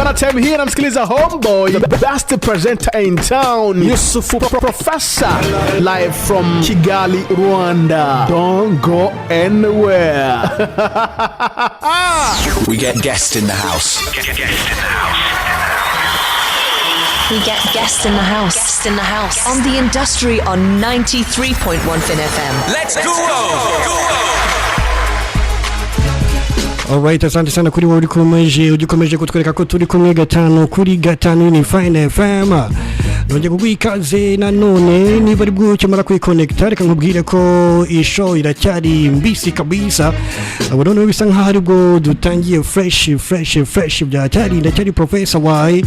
Bana time here namsikiliza homeboy, the best presenter in town, Yusufu Professor, live from Kigali, Rwanda. Don't go anywhere. We get guests in the house. We get guests in the house. Guests in the house. On the industry on 93.1 Fin FM. Let's go! Alright, asante sana kuri wowe ugikomeje kutwereka ko turi kumwe gatanu kuri gatanu ni Fine FM. Nonje kugwikaze nanone niba ari bwukemara kwiconnecta reka nkubwire ko ishow iracyari mbisi kabisa. Abone bisa nkaho ari bwo dutangiye fresh byacyari ndacyari Professor Y.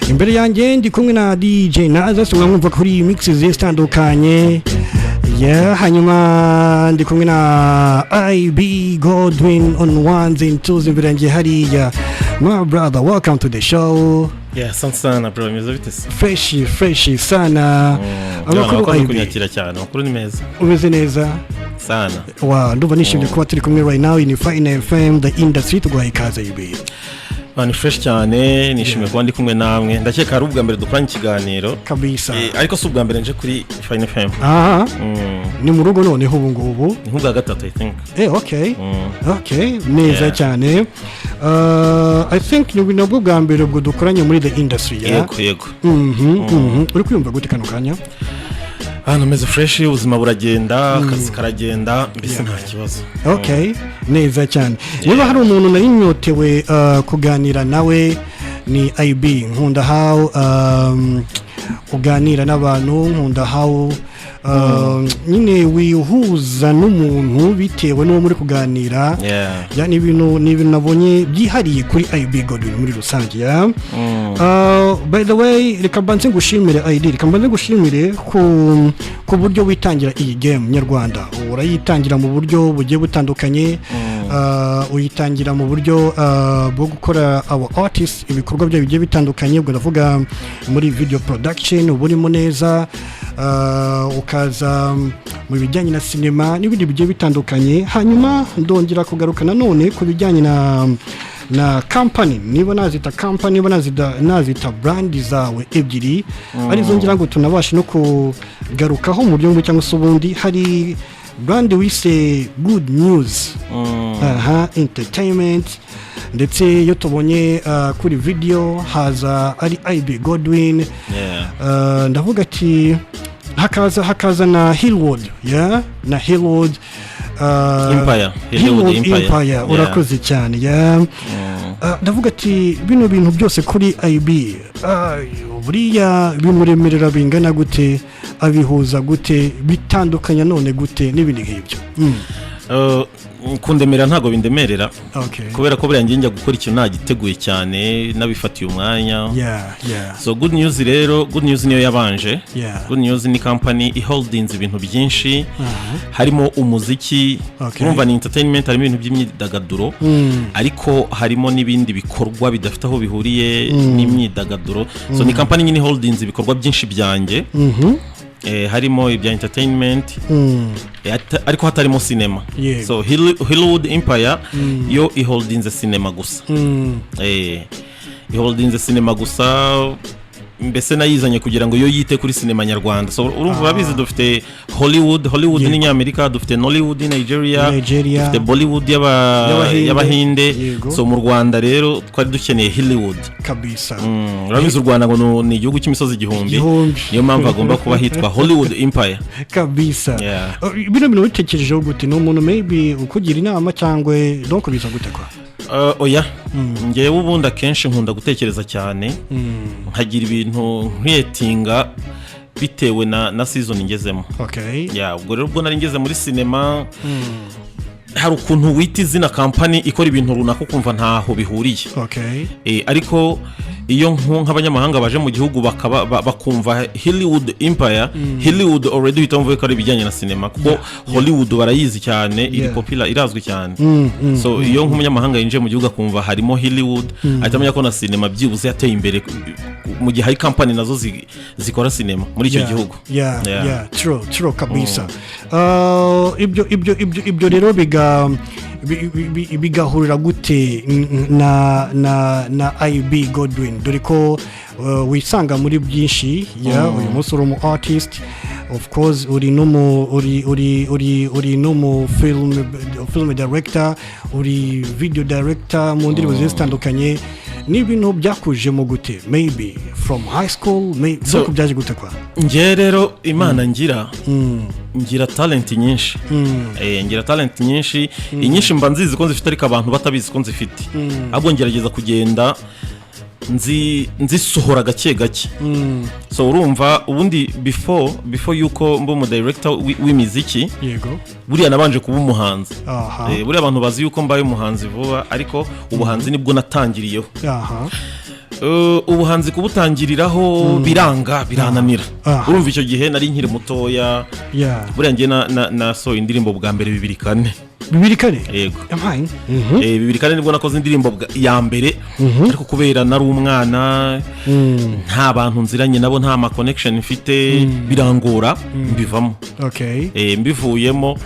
Imbere yanjye ndi kumwe na DJ Naza mwumva kuri mixes zitandukanye. Hanyuma ndi kumwe na AB Godwin on ones and twos imbere yanjye hariya. My brother, welcome to the show. Yeah, sana bro, meze bitese. Fresh sana. Amakuru kunyakira cyane, amakuru ni meza. Umeze neza sana. Wow, ndumva nishimye kuba turi kumwe right now in Fine FM The INDUSTRY tugwaye ikaze ibi. Ni fresh cyane, nishimye kuba ndi kumwe namwe. Ndakeka ari ubwa mbere dukoranye ikiganiro kabisa. Ariko si ubwa mbere nje kuri Fine FM. Aha. Ni mu rugo noneho ubu ngubu. Ni ubwa gatatu I think. Okay. Okay, neza cyane. I think ni nabwo bwa mbere bwo dukoranye muri The INDUSTRY. Yego. Uri kwiyumva gute kano kanya? Nameze fresh, ubuzima buragenda, akazi karagenda, mbese nta kibazo. Okay, neza cyane. Niba hari umuntu nari nyotewe kuganira nawe ni IB, nkunda how kuganira n'abantu, nkunda how nyine wihuza n'umuntu bitewe n'uwo muri kuganira. Yani ibintu nabonye byihariye kuri IB Godwin muri rusange. By the way, reka mbanze ngushimire ID, reka mbanze ngushimire ku buryo witangira iyi game nyarwanda. Urayitangira mu buryo bugiye butandukanye. Uyitangira mu buryo bwo gukora aba artists ibikorwa byo bigiye bitandukanye, ubwo ndavuga muri video production uburimo neza, ukaza mu bijyanye na sinema n'ibindi bigiye bitandukanye. Hanyuma ndongera kugaruka nanone ku bijyanye na company, niba nazita company, niba nazita brand zawe ebyiri arizo ngira ngo tunabashe no kugarukaho mu buryo cyangwa se ubundi. Hari brand wise Good News, entertainment, ndetse yo tubonye kuri video haza ari IB Godwin. Ndavuga ati hakaza na Hillwood, na Hillwood Empire. Urakoze cyane. Ndavuga ati bino bintu byose kuri IB buriya bimuremerera bingana gute, abihuza gute, bitandukanya none gute n'ibindi nk'ibyo. Kundemera ntago bindemerera. Kubera ko buriya njya gukora ikintu nagiteguye cyane nabifatiye umwanya. So Good News rero, Good News niyo yabanje. Good News ni company iholdings ibintu byinshi, harimo umuziki, urumva ni entertainment, harimo ibintu by'imyidagaduro, ariko harimo n'ibindi bikorwa bidafite aho bihuriye n'imyidagaduro. So ni company nyine holdings ibikorwa byinshi byanjye. Harimo ibya entertainment, ariko hatarimo sinema. So Hillwood Empire yo iholdinze sinema gusa. Iholdinze sinema gusa, mbese nayizanye kugira ngo yo yite kuri sinema nyarwanda. So urumva babizi dufite Hollywood ni Amerika, dufite Nollywood Nigeria, dufite Bollywood y'abahinde. So mu Rwanda rero twari dukeneye Hillwood kabisa. Urabizi u Rwanda ngo ni igihugu cy'imisozi igihumbi, niyo mpamvu agomba kuba hitwa Hollywood Empire kabisa. Bino bintu bitekerejeho gute? No umuntu maybe ukugira inama cyangwa donc biza gute kwa? Oya, ngewe ubundi akenshi nkunda gutekereza cyane, nkagira ibintu nk'iyetinga bitewe na season ngezemo. Ubwo rero ubwo nari ngeze muri sinema, hari ukuntu wita izina company ikora ibintu runaka ukumva ntaho bihuriye. Ariko iyo nk'abanyamahanga baje mu gihugu bakumva Hillwood Empire, Hillwood already bitamvuye ko ari bijyanye na sinema, kuko Hollywood barayizi cyane, iri popular, irazwi cyane. So iyo nk'umunyamahanga yinje mu gihugu akumva harimo Hillwood, atamenya ko na sinema byibuze yateye imbere mu gihe hari company nazo zikora sinema muri icyo gihugu. True kabisa. Ibyo rero bigahurira gute na AB Godwin dore ko wisanga muri byinshi uyu munsi uri umu artist of course uri no mu film director uri video director mu ndirimbo zitandukanye n'ibintu byakujemo gute maybe from high school maybe so byaje gute kwa ngiye rero imana ngira talent nyinshi ngira talent nyinshi inyinshi mba nzizi ko nzifite ariko abantu batabizi ko nzifite ahubwo ngerageza kugenda nzisohora gake so urumva ubundi before yuko mbo mu director w'imiziki yego buriya nabanje kuba umuhanzi buriya abantu bazi yuko mbaye umuhanzi vuba ariko ubuhanzi nibwo natangiriyeho ubuhanzi kubutangiriraho birananira urumva icyo gihe nari nkiri mutoya buriya ngiye nasohoye indirimbo bwa mbere 2004 yego 2004 nibwo nakoze indirimbo ya mbere ariko kubera nari umwana nta bantu nziranye nabo nta ma connection mfite birangora mbivamo mbivuyemo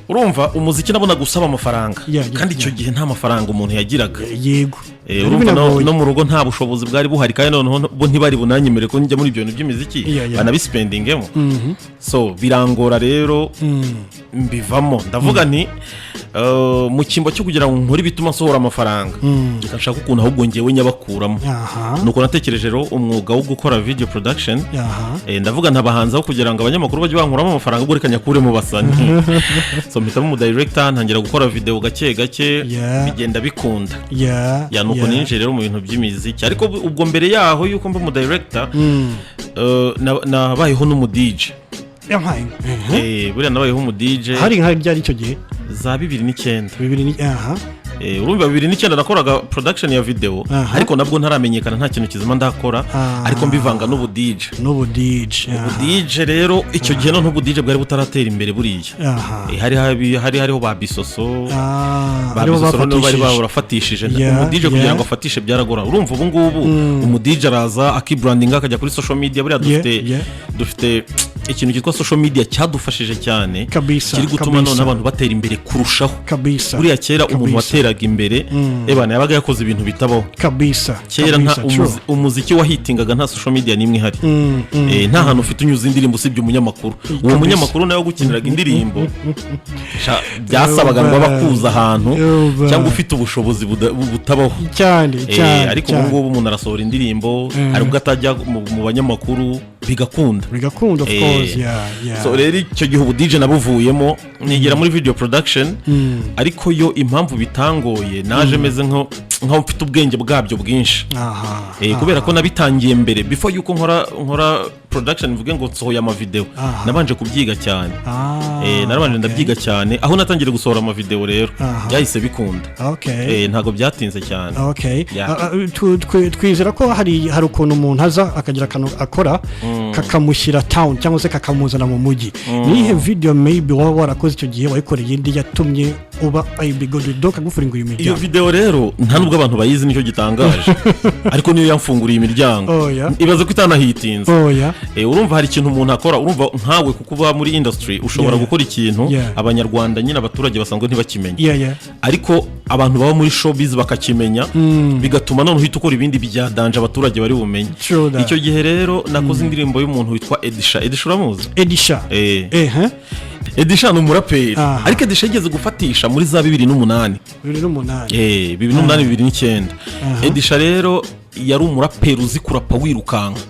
urumva umuziki nabona gusaba amafaranga kandi icyo gihe nta mafaranga umuntu yagiraga yego urumva no mu rugo nta bushobozi bwari buhari kandi noneho bo ntibari bunanyemere ko njya muri ibyo bintu by'imiziki banabispendingemo so birangora rero mbivamo ndavuga nti mu kimbo cyo kugira ngo nkore bituma sohora amafaranga ndashaka ukuntu ahubwo ngewe nyabakuramo nuko natekereje rero umwuga wo gukora video production ndavuga ntabahanza aho kugira ngo abanyamakuru bajye bankuramo amafaranga ubwo reka nyakure mu basani so mpitamo mu director ntangira gukora video gake bigenda bikunda nuko ninje rero mu bintu by'imiziki ariko ubwo mbere yaho yuko mba mu director nabayeho n'umu DJ buriya nabayeho umu DJ hari ryari icyo gihe za 2009 urumva 2009 nakoraga production ya video ariko nabwo ntaramenyekana nta kintu kizima ndakora ariko mbivanga n'ubu DJ rero icyo gihe n'ubu DJ bwari butaratera imbere buriya hariho ba bisoso no bari barafatishije umu DJ kugira ngo afatishe byaragora urumva ubu ngubu umu DJ araza akibrandinga akajya kuri social media buriya dufite ikintu cyitwa social media cyadufashije cyane kiri gutuma none abantu batera imbere kurushaho buriya kera umuntu wateraga imbere ebana yabaga yakoze ibintu bitabaho kera nta umuziki wahitingaga nta social media nimwe hari nta hantu ufite unyuza indirimbo usibye umunyamakuru uwo munyamakuru nawe gukiniraga indirimbo byasabaga ngo abakuza ahantu cyangwa ufite ubushobozi butabaho cyane ariko ubu ngubu umuntu arasohora indirimbo aribwo atajya mu banyamakuru bigakunda of course so rero icyo gihe ubu DJ nabuvuyemo nigira muri video production ariko yo impamvu bitangoye naje meze nko mfite ubwenge bwabyo bwinshi kubera ko nabitangiye mbere before yuko nkora production mvuge ngo nsohoye ama video nabanje kubyiga cyane narabanje ndabyiga cyane aho natangire gusohora ama video rero byahise bikunda ntago byatinze cyane twizera ko hari ukuntu umuntu aza akagira akantu akora kakamushyira town cyangwa se kakamuzana mu mujyi nihe video maybe waba warakoze icyo gihe wayikoreye indi yatumye uba AB Godwin doka gufungura imiryango iyo video rero nta nubwo abantu bayizi nicyo gitangaje ariko niyo yamfunguriye imiryango ibaze ko itanahitinze urumva hari ikintu umuntu akora urumva nkawe kuko uba muri industry ushobora gukora ikintu abanyarwanda nyine abaturage basanzwe ntibakimenya ariko abantu baba muri showbiz bakakimenya bigatuma none uhita ukora ibindi byadanje abaturage bari bumenye icyo gihe rero nakoze indirimbo y'umuntu witwa Edisha uramuzi Edisha ni umuraperi ariko Edisha yigeze gufatisha muri za 2008 2009 Edisha rero yari umuraperi uzi kurapa wirukanka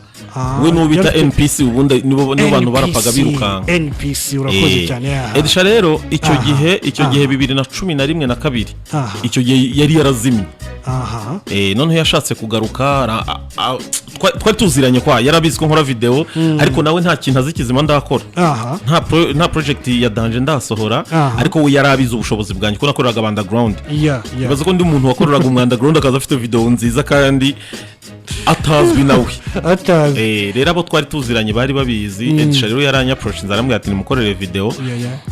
we n'ubita NPC ubundi nibo bantu barapaga birukanka NPC urakoze cyane Edisha rero icyo gihe 2011 na 2 icyo gihe yari yarazimye none yashatse kugaruka twari tuziranye kwa yarabizi ko nkora video ariko nawe nta kintu azikizima ndakora nta project ya danje ndasohora ariko we yarabizi ubushobozi bwanjye ko nakoraga underground bibaza ko ndi umuntu wakoraga underground akaza afite video nziza kandi atazwi nawe rero abo twari tuziranye bari babizi Edisha rero yaranya approach nzaramubwira ati nimukorere video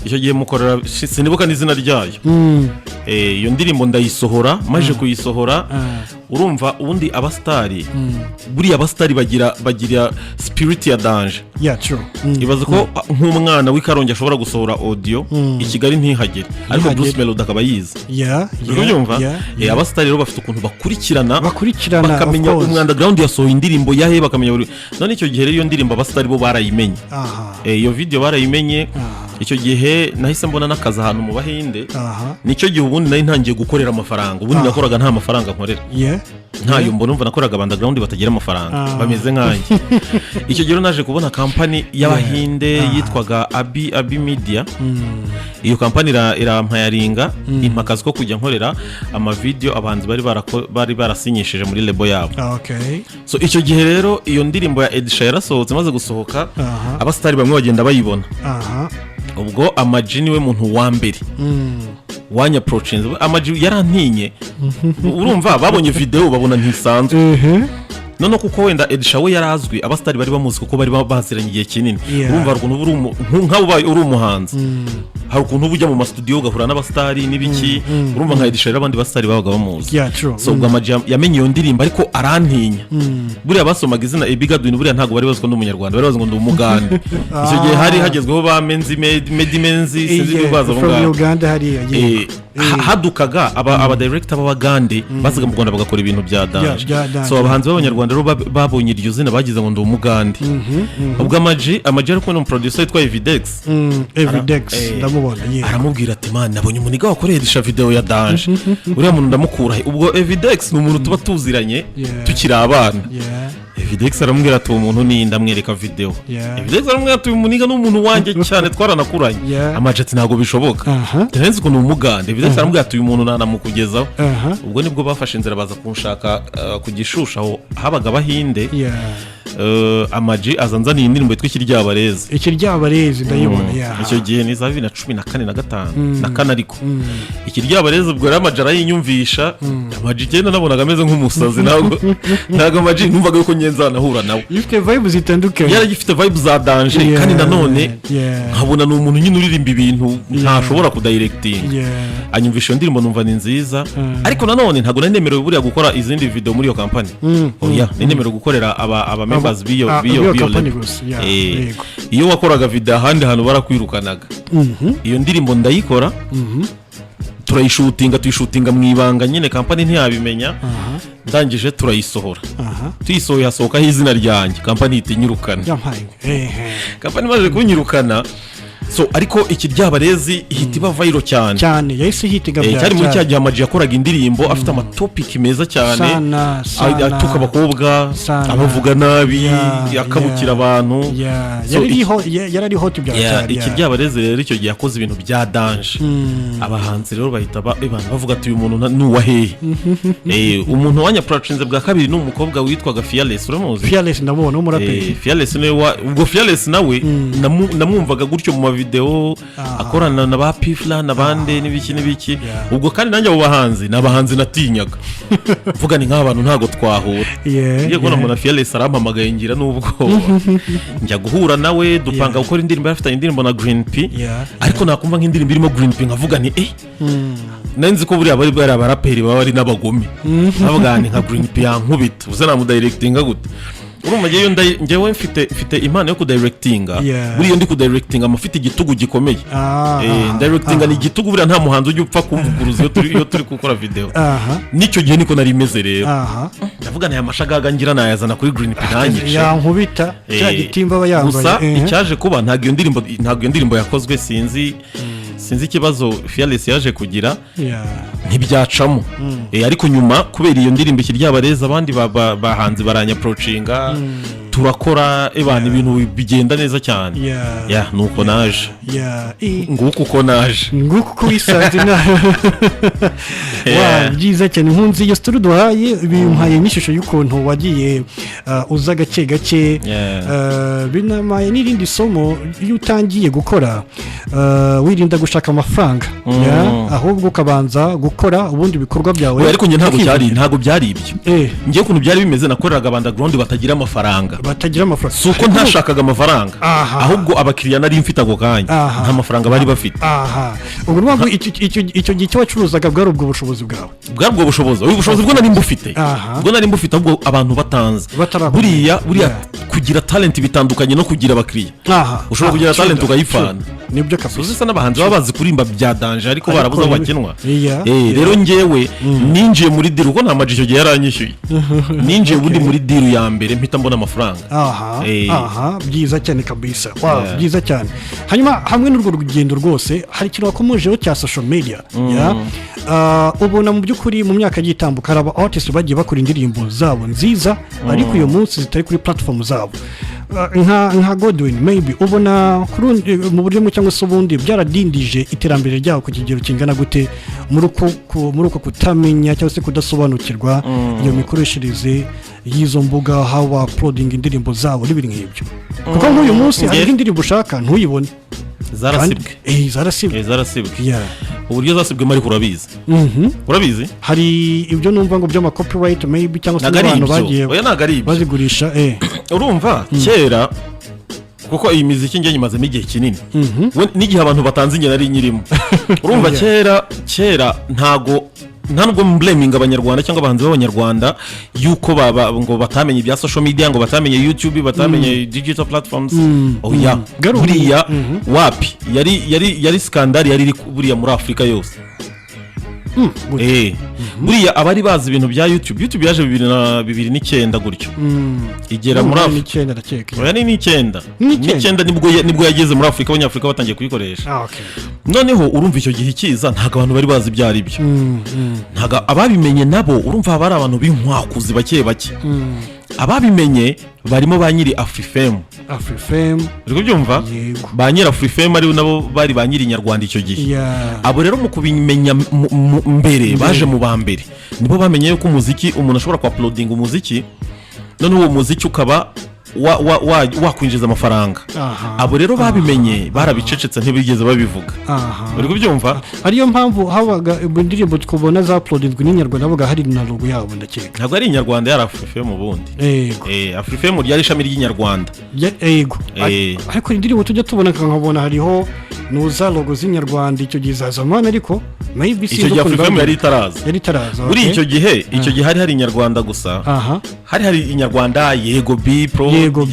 icyo gihe mukorera sinibuka n'izina ryayo iyo ndirimbo ndayisohora maje kuyisohora urumva ubundi abastari buriya abastari bagira spirit ya danger. Ibaze ko nk'umwana w'Ikarongi ashobora gusohora audio i Kigali ntihagere ariko Bruce Melody akaba yize. Urumva abastari rero bafite ukuntu bakurikirana bakamenya umwandaground yasohoye indirimbo yahe bakamenya none icyo gihe rero iyo ndirimbo abastari bo barayimenye. Iyo video barayimenye icyo gihe nahise mbona n'akazi ahantu mu Bahinde. Nicyo gihe ubundi nari ntangiye gukorera amafaranga ubundi nakoraga nta mafaranga nkorera ntayo mbona umva nakoraga underground batagira amafaranga bameze nkanjye. Icyo gihe naje kubona company y'Abahinde yitwaga AB Media. Iyo company irampayaringa impakazi ko kujya nkorera ama video abahanzi bari barasinyishije muri label yabo. So icyo gihe rero iyo ndirimbo ya Edisha yarasohotse maze gusohoka abastari bamwe bagenda bayibona. Ubwo Amaji niwe muntu wa mbere wanya approaching Amaji yarantinye urumva babonye video babona ntisanzwe none kuko wenda Edisha we yarazwi abastari bari bamuzi kuko bari baziranye igihe kinini. Urumva ukuntu nk'abo baye uri umuhanzi hari ukuntu bujya mu studio ugahura n'abastari n'ibiki urumva nka Edisha abandi bastari babaga bamuzi. So ubwo Amaji yamenye iyo ndirimbo ariko arantinya buriya basomaga izina AB Godwin buriya ntago bari baziko n'umunyarwanda bari baziko ndumugande. Icyo gihe hari hagezweho ba Menzi sinzi ibibazo mu Uganda hari hadukaga aba director b'Abagande bazaga mu Rwanda bagakora ibintu bya danje. So abahanzi b'Abanyarwanda rero babonye iryo zina bagize ngo ndumugande. Ubwo Amaji ariko no producer yitwa Evidex ndamubona aramubwira ati man nabonye umuniga wakoreye Edisha video ya danje uriya muntu ndamukura. Ubwo Evidex ni umuntu tuba tuziranye tukiri abana. Evidex aramubwira ati umuntu ni ndamwereka video. Evidex aramubwira ati umuniga n'umuntu wanjye cyane twaranakuranye. Amaji ati ntago bishoboka tenenze ko n'umugande. Evidex aramubwira ati uyu muntu nanamukugezaho. Ubwo nibwo bafashe inzira baza kunshaka ku Gishusha aho habaga Abahinde. Amaji azanzaniye indirimbo yitwa Ikiryabarezi ndayibona icyo gihe ni za 2014 na 5 na kana ariko Ikiryabarezi ubwo rero Amaji arayinyumvisha. Amaji genda nabonaga ameze nk'umusazi ntago Amaji numvaga yuko nyenza nahura nawe ifite vibes zitandukanye yari gifite vibes za danger kandi nanone nkabona ni umuntu nyine uririmba ibintu ntashobora kudirecting. Anyumvisha indirimbo numva ni nziza ariko nanone ntago nanemerewe buriya gukora izindi video muri iyo company. Nanemerewe gukorera aba members biyo iyo wakoraga video ahandi hantu barakwirukanaga. Iyo ndirimbo ndayikora tuyishutinga mu ibanga nyine company ntiyabimenya. Ndangije turayisohora tuyisohoye hasohokaho izina ryanjye company itinyirukana. Company maze kunyirukana so ariko Ikiryabarezi ihita iba viral cyane yahise hitiga bya cyari muri cya gihe Amaji yakoraga indirimbo afite amatopic meza cyane atuka abakobwa abavuga nabi yakabukira abantu. Yarari hot bya cyane. Ikiryabarezi rero icyo gihe yakoze ibintu bya danger. Abahanzi rero bahita bavuga ati uyu muntu ni uwahehe. Umuntu wanya approachinze bwa kabiri ni umukobwa witwaga Fearless. Uramuzi Fearless ndabona umuraperi Fearless ubwo Fearless nawe namwumvaga gutyo mu video akorana na ba Pifla nabande n'ibiki ubwo kandi nanjye abo bahanzi nabahanzi natinyaga mvuga ni nk'abantu ntago twahura. Ngiye kubona umuntu Fearless arampamagaye ngira n'ubwo njya guhura nawe dupanga gukora indirimbo afite indirimbo na Green P ariko nakumva nk'indirimbo irimo Green P nkavuga ni nanzi ko buriya bari abaraperi baba ari n'abagome navuga ni nka Green P yankubita uze namudirectinga gute. Urumva njyewe mfite impano yo kudirectinga buriya ndi kudirectinga amufite igitugu gikomeye. Directinga ni igitugu buriya nta muhanzi ujya upfa kumvuguruza iyo turi gukora video. Nicyo gihe niko nari meze rero ndavuga na amashagaga ngira nayazana kuri Green P nanjye yankubita cya gitimba bayambaye. Gusa icyaje kuba ntago iyo ndirimbo yakozwe sinzi ikibazo Fearless yaje kugira ntibyacamo. Ariko nyuma kubera iyo ndirimbo Ikiryabarezi abandi bahanzi baranya approachinga turakora ibintu bigenda neza cyane. Nuko naje nguko nguko wisanze byiza cyane. Nkunzi iyo story duhaye bimpaye n'ishusho y'ukuntu wagiye uza gake binamaye n'irindi somo iyo utangiye gukora wirinda gushaka amafaranga ahubwo ukabanza gukora ubundi bikorwa byawe. Ariko nge ntago byari ibyo ngiye kuntu byari bimeze nakoreraga underground batagira amafaranga batagira amafaranga suko ntashakaga amafaranga ahubwo abakiriya nari mfite ako kanya nta mafaranga bari bafite ubwo nubwo icyo gihe cyabacuruzaga bwari ubwo bushobozi bwawe bwari ubushobozi bwo nari mbufite ahubwo abantu batanze buriya kugira talent bitandukanye no kugira abakiriya ushobora kugira talent ukayifana nibyo kabisa uzi n'abahanzi baba bazi kurimba bya danje ariko barabuza bakinwa rero njyewe ninjiye muri deal uko nta maji icyo gihe yaranyishyuye ninjiye ubundi muri deal ya mbere mpita mbona amafaranga byiza cyane kabisa byiza cyane hanyuma hamwe n'urwo rugendo rwose hari ikintu wakomojeho cya social media ubona mu by'ukuri mu myaka yagiye itambuka hari aba artist bagiye bakora indirimbo zabo nziza ariko uyu munsi zitari kuri platform zabo nka Godwin maybe ubona mu buryo cyangwa se ubundi byaradindije iterambere ryawo ku kigero kingana gute muri uko kutamenya cyangwa se kudasobanukirwa iyo mikoreshereze y'izo mbuga how uploading indirimbo zabo n'ibiri nk'ibyo kuko nk'uyu munsi hari indirimbo ushaka ntuyibone zarasibwe uburyo zasibwe mari urabizi hari ibyo numva ngo by'ama copyright maybe cyangwa se abantu bagiye bazigurisha urumva kera kuko iyi miziki ngiye nyimazemo igihe kinini n'igihe abantu batanze ingene ari nyirimo urumva kera nta nubwo mblaminga abanyarwanda cyangwa abahanzi b'abanyarwanda yuko ngo batamenye ibya social media ngo batamenye YouTube batamenye digital platforms buriya wapi yari skandal yari buriya muri Afrika yose buriya abari bazi ibintu bya YouTube yaje 2009 gutyo igera muri Afrika 9 nibwo yageze muri Afrika abanyafrika batangiye kuyikoresha noneho urumva icyo gihe kiza ntago abantu bari bazi ibyo ari byo ntago ababimenye nabo urumva bari abantu b'inkwakuzi bake ababimenye barimo ba nyiri Afrifame uri kubyumva ba nyiri Afrifame ari nabo bari ba nyiri Nyarwanda icyo gihe abo rero mu kubimenya mbere baje mu bambere nibo bamenye yuko umuziki umuntu ashobora ku uploading umuziki none uwo muziki ukaba wakwinjiza amafaranga abo rero babimenye barabicecetse ntibigeze babivuga uri kubyumva ariyo mpamvu habaga indirimbo tukubona za uploading n'Inyarwanda bavuga hari na logo yabo ndakeka ntabwo ari Inyarwanda yari Afrifame mu bundi Afrifame ryari ishami ry'Inyarwanda ariko indirimbo tujya tubona nkabona hariho nuza logo z'Inyarwanda icyo gihe zazamana ariko maybe icyo gihe Afrifame yari itaraza buri icyo gihe hari Inyarwanda gusa hari Inyarwanda Yego B Pro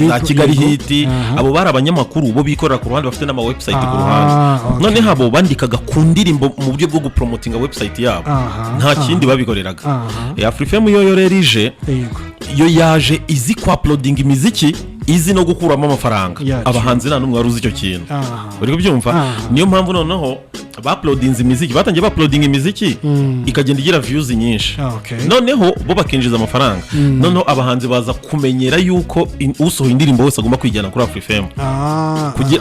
za Kigali Hit abo bari abanyamakuru bo bikorera ku ruhande bafite n'ama website ku ruhande none habo bandikaga ku ndirimbo mu buryo bwo gupromotinga website yabo nta kindi babikoreraga Afrifame yo yorerije yo yaje izi ku uploading imiziki izi no gukuramo amafaranga abahanzi nta numwe wari uzi icyo kintu uri kubyumva niyo mpamvu noneho ba-uploadinze imiziki batangiye ba-uploading imiziki ikagenda igira views nyinshi noneho bo bakinjiza amafaranga noneho abahanzi baza kumenyera yuko usohoye indirimbo wese agomba kwijyana kuri Afrifame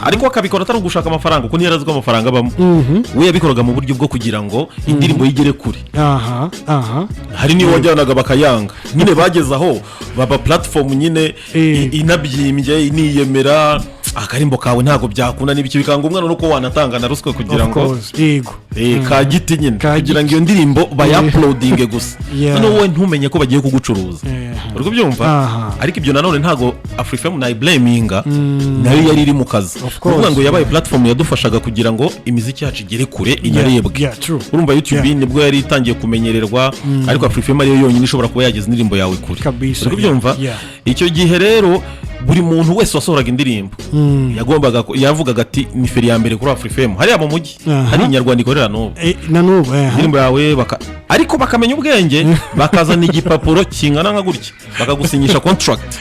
ariko akabikora atari ugushaka amafaranga kuko niyo yarazwa amafaranga bamo we yabikoraga mu buryo bwo kugira ngo indirimbo yigere kure hari niyo wajyanaga bakayanga nyine bageze aho baba platform nyine inabyimbye iniyemera akarimbo kawe ntago byakunda n'ibiki bikanga umwana nuko wanatanga na ruswa kugira ngo ka giti nyine kugira ngo iyo ndirimbo bayaploadinge gusa none wowe ntumenye ko bagiye kugucuruza uri kubyumva ariko ibyo nanone ntago Afrifame na blaminga nayo yari iri mu kazi kuvuga ngo yabaye platform yadufashaga kugira ngo imiziki yacu igere kure inarebwe urumva YouTube nibwo yari itangiye kumenyererwa ariko Afrifame ariyo yonyine ishobora kuba yageze indirimbo yawe kure uri kubyumva icyo gihe rero buri muntu wese wasohoraga indirimbo yavugaga ati ni feri ya mbere kuri Afrifame hariya mu mujyi hari Inyarwanda ikorera n'ubu indirimbo yawe ariko bakamenya ubwenge bakazana igipapuro kingana nka gutya bakagusinyisha contract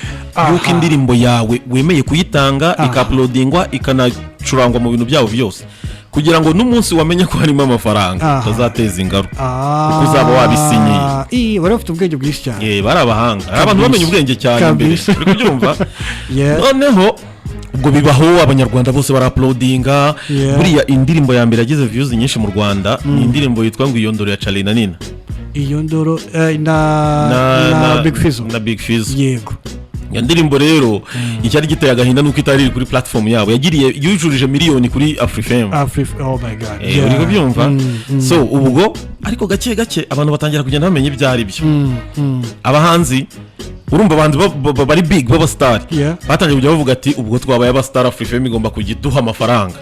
yuko indirimbo yawe wemeye kuyitanga ikaploadingwa ikanacurangwa mu bintu byabo byose kugira ngo n'umunsi wamenye ko harimo amafaranga utazateza ingaruka kuko uzaba wabisinyiye bari bafite ubwenge bwinshi cyane bari abahanga abantu bamenye ubwenge cyane mbere uri kubyumva noneho ubwo bibaho abanyarwanda bose bara-uploadinga buriya indirimbo ya mbere yagize views nyinshi mu Rwanda ni indirimbo yitwa ngo Iyondoro ya Charly na Nina Iyondoro na Big Fizzo yego ya ndirimbo rero icyari giteye agahinda nuko itari kuri platform yabo yujurije miliyoni kuri Afrifame oh my god uri kubyumva so ubwo ariko gake abantu batangira kugenda bamenye ibyo ari byo abahanzi urumva abantu bari big baba star batangiye kujya bavuga ati ubwo twabaye aba star Afrifame igomba kugiduha amafaranga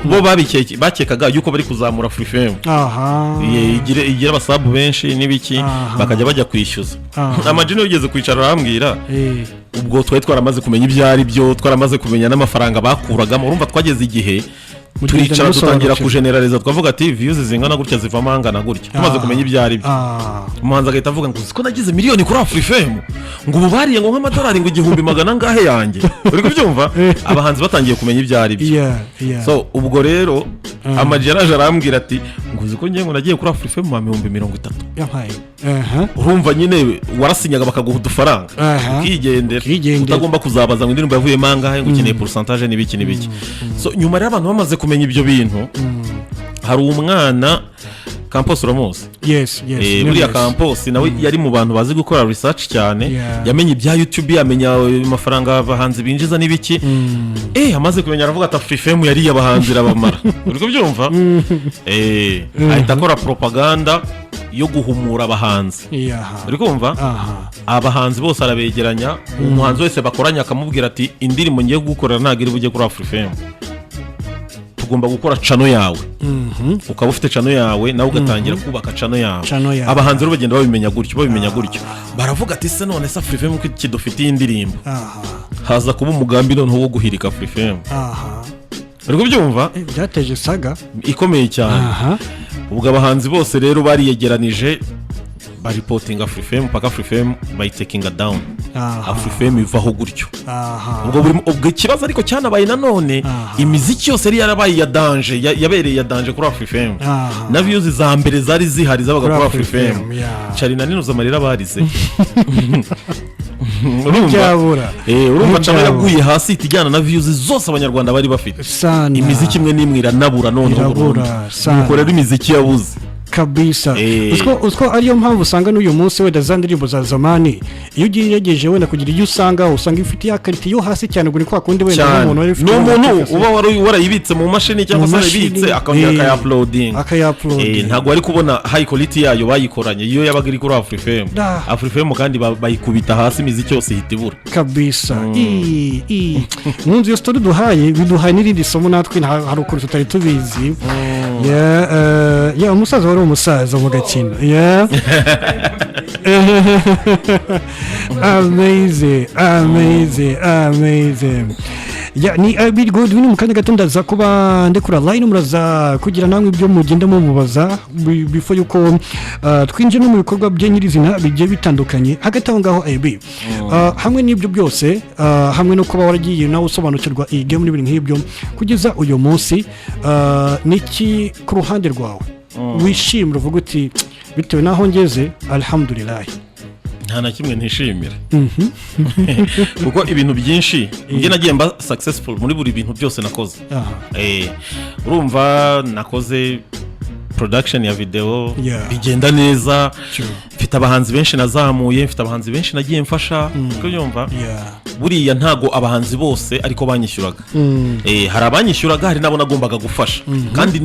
bo bakekaga yuko bari kuzamura Afrifame igira abasabu benshi n'ibiki bakajya bajya kwishyuza amajini yigeze kwicara arambwira ubwo twaramaze kumenya ibyo ari byo twaramaze kumenya n'amafaranga bakuragamo urumva twageze igihe turicara dutangira kujeneraliza twavuga ati views zingana gutya zivamo angana gutya tumaze kumenya ibyo ari byo umuhanzi agahita avuga ngo ko nagize miliyoni kuri Afrifame ngo ububariye ngo nk'amadolari ngo 100 ngahe yanjye uri kubyumva abahanzi batangiye kumenya ibyo ari byo so ubwo rero amajeraje arambwira ati ngo uzi ko ngiye ngo nagiye kuri Afrifame mu 30,000 urumva nyine warasinyaga bakaguha udufaranga ukigendera utagomba kuzabaza ngo indirimbo yavuye mangahe ngo ukeneye pourcentage n'ibiki so nyuma rero abantu bamaze kumenya ibyo bintu hari umwana Campus Ramos buriya Campus nawe yari mu bantu bazi gukora research cyane yamenye ibya YouTube yamenya amafaranga abahanzi binjiza n'ibiki amaze kumenya aravuga ati Afrifame yari yabahanzi rabamara uri kubyumva ahita akora propaganda yo guhumura abahanzi uri kumva abahanzi bose arabegeranya umuhanzi wese bakoranya akamubwira ati indirimbo ngiye gukorera ntago iri bujye kuri Afrifame ugomba gukora chano yawe ukaba ufite chano yawe nawe ugatangira kubaka chano yawe abahanzi rero bagenda babimenya gutyo baravuga ati se none sa Afrifame ko kidufitiye indirimbo haza kuba umugambi none wo guhirika Afrifame uri kubyumva byateje saga ikomeye cyane ubwo abahanzi bose rero bariyegeranije baripotinga Afrifame paka Afrifame bayitakinga down Afrifame ivaho gutyo ubwo ikibazo ariko cyanabaye nanone imiziki yose yari yarabaye ya danger yabereye ya danger kuri Afrifame na views za mbere zari zihari zabaga kuri Afrifame cari na ninuza marira barize urumva cyane yaguye hasi itijyana na views zose abanyarwanda bari bafite imiziki imwe n'imwe iranabura none nuko rero imiziki yabuze kabisa usko ariyo mpamvu usanga n'uyu munsi wenda za ndirimbo za zamani iyo ugiye yegeje wenda kugira iyo usanga ifite ya quality yo hasi cyane guri kwa kundi wenda n'umuntu wari ufite n'umuntu uba warayibitse mu mashini cyangwa se yaribitse akongera akaya-uploading ntago ari kubona high quality yayo bayikoranye iyo yabaga iri kuri Afrifame kandi bayikubita hasi imiziki yose hitibura kabisa munzi yo story duhaye biduhaye n'irindi somo natwe hari ukuri tutari tubizi umusaza wari umusaza mu gakino amazing ni AB Godwin mu kanya gato ndaza kuba ndekura line muraza kugira namwe ibyo mugenda mubaza before yuko twinjira mu bikorwa bye nyirizina bigiye bitandukanye hagati aho ngaho AB hamwe n'ibyo byose hamwe no kuba waragiye nawe usobanukirwa iyi game n'ibintu nk'ibyo kugeza uyu munsi niki ku ruhande rwawe wishimira uvuga uti bitewe naho ngeze alhamdulillah nta na kimwe ntishimira kuko ibintu byinshi nge nagiye mba successful muri buri bintu byose nakoze urumva nakoze production ya video bigenda neza mfite abahanzi benshi nazamuye mfite abahanzi benshi nagiye mfasha kubyumva buriya ntago abahanzi bose ariko banyishyuraga hari abanyishyuraga hari nabo nagombaga gufasha kandi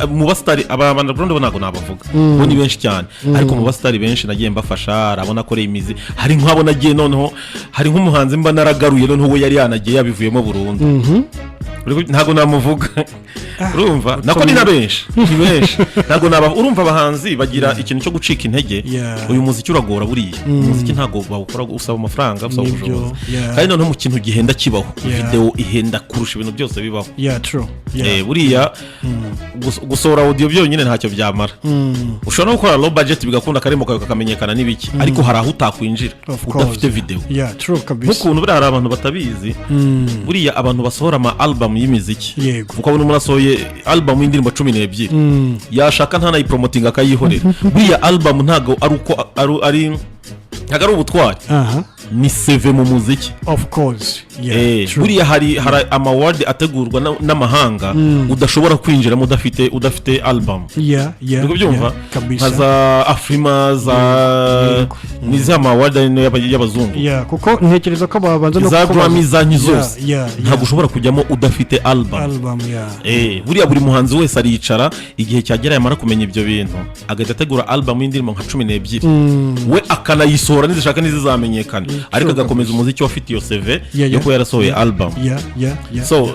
mu bastari abana Burundi nago nabavuga bo ni benshi cyane ariko mu bastari benshi nagiye mbafasha arabona ko imizi hari nk'abo nagiye noneho hari nk'umuhanzi mba naragaruye noneho we yari yanagiye yabivuyemo Burundi ntago namuvuga urumva nako ni na benshi ntago urumva abahanzi bagira ikintu cyo gucika intege uyu muziki uragora buriya umuziki ntago bawukora usaba amafaranga usaba ubushobozi kandi noneho mu kintu gihenda kibaho video ihenda kurusha ibintu byose bibaho buriya gusohora audio byonyine ntacyo byamara ushobora no gukora low budget bigakunda karimo kakamenyekana n'ibiki ariko hari aho utakwinjira udafite video ukuntu buriya hari abantu batabizi buriya abantu basohora ama album y'imiziki ukabona umuntu asohoye album y'indirimbo 12 yashaka nta nayipromoting akayihorera buriya album ntago ari uko ari ubutwari ni CV mu muziki of course buriya hari amaward ategurwa n'amahanga udashobora kwinjiramo udafite album niko byumva nka za Afrima za niza amaward y'abazungu kuko ntekereza ko babanza no za Grammy zanyu zose ntabwo ushobora kujyamo udafite album buriya buri muhanzi wese aricara igihe cyagera yamara kumenya ibyo bintu agahita ategura album y'indirimbo nka 12 we akanayisohora nizishaka nizizamenyekana ariko agakomeza umuziki wafite iyo CV yo ko yarasohoye album so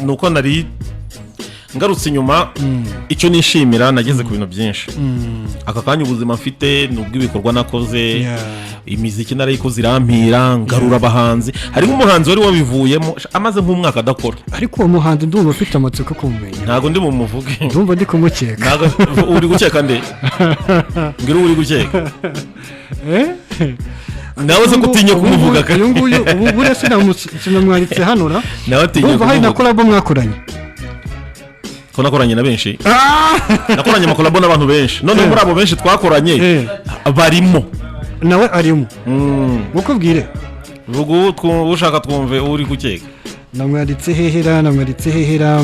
nuko nari ngarutse inyuma icyo nishimira nageze ku bintu byinshi aka kanya ubuzima mfite nubwo ibikorwa nakoze imiziki narayikoze irampira ngarura abahanzi hari nk'umuhanzi wari wabivuyemo amaze nk'umwaka adakora ariko uwo muhanzi ndumva afite amatsiko kumenya ntago ndi mu muvuge ndumva ndi kumukeka ntago uri gukeka nde ngira uri gukeka nawe se gutinya kumuvuga kandi uyu nguyu ubu bure sinamwaritse hano ra nawe atinya kumuvuga hari na collab mwakoranye ko nakoranye na benshi nakoranye amakolabo n'abantu benshi none muri abo benshi twakoranye barimo nawe arimo mukubwire ushaka twumve uri gukeka namwaritse hehera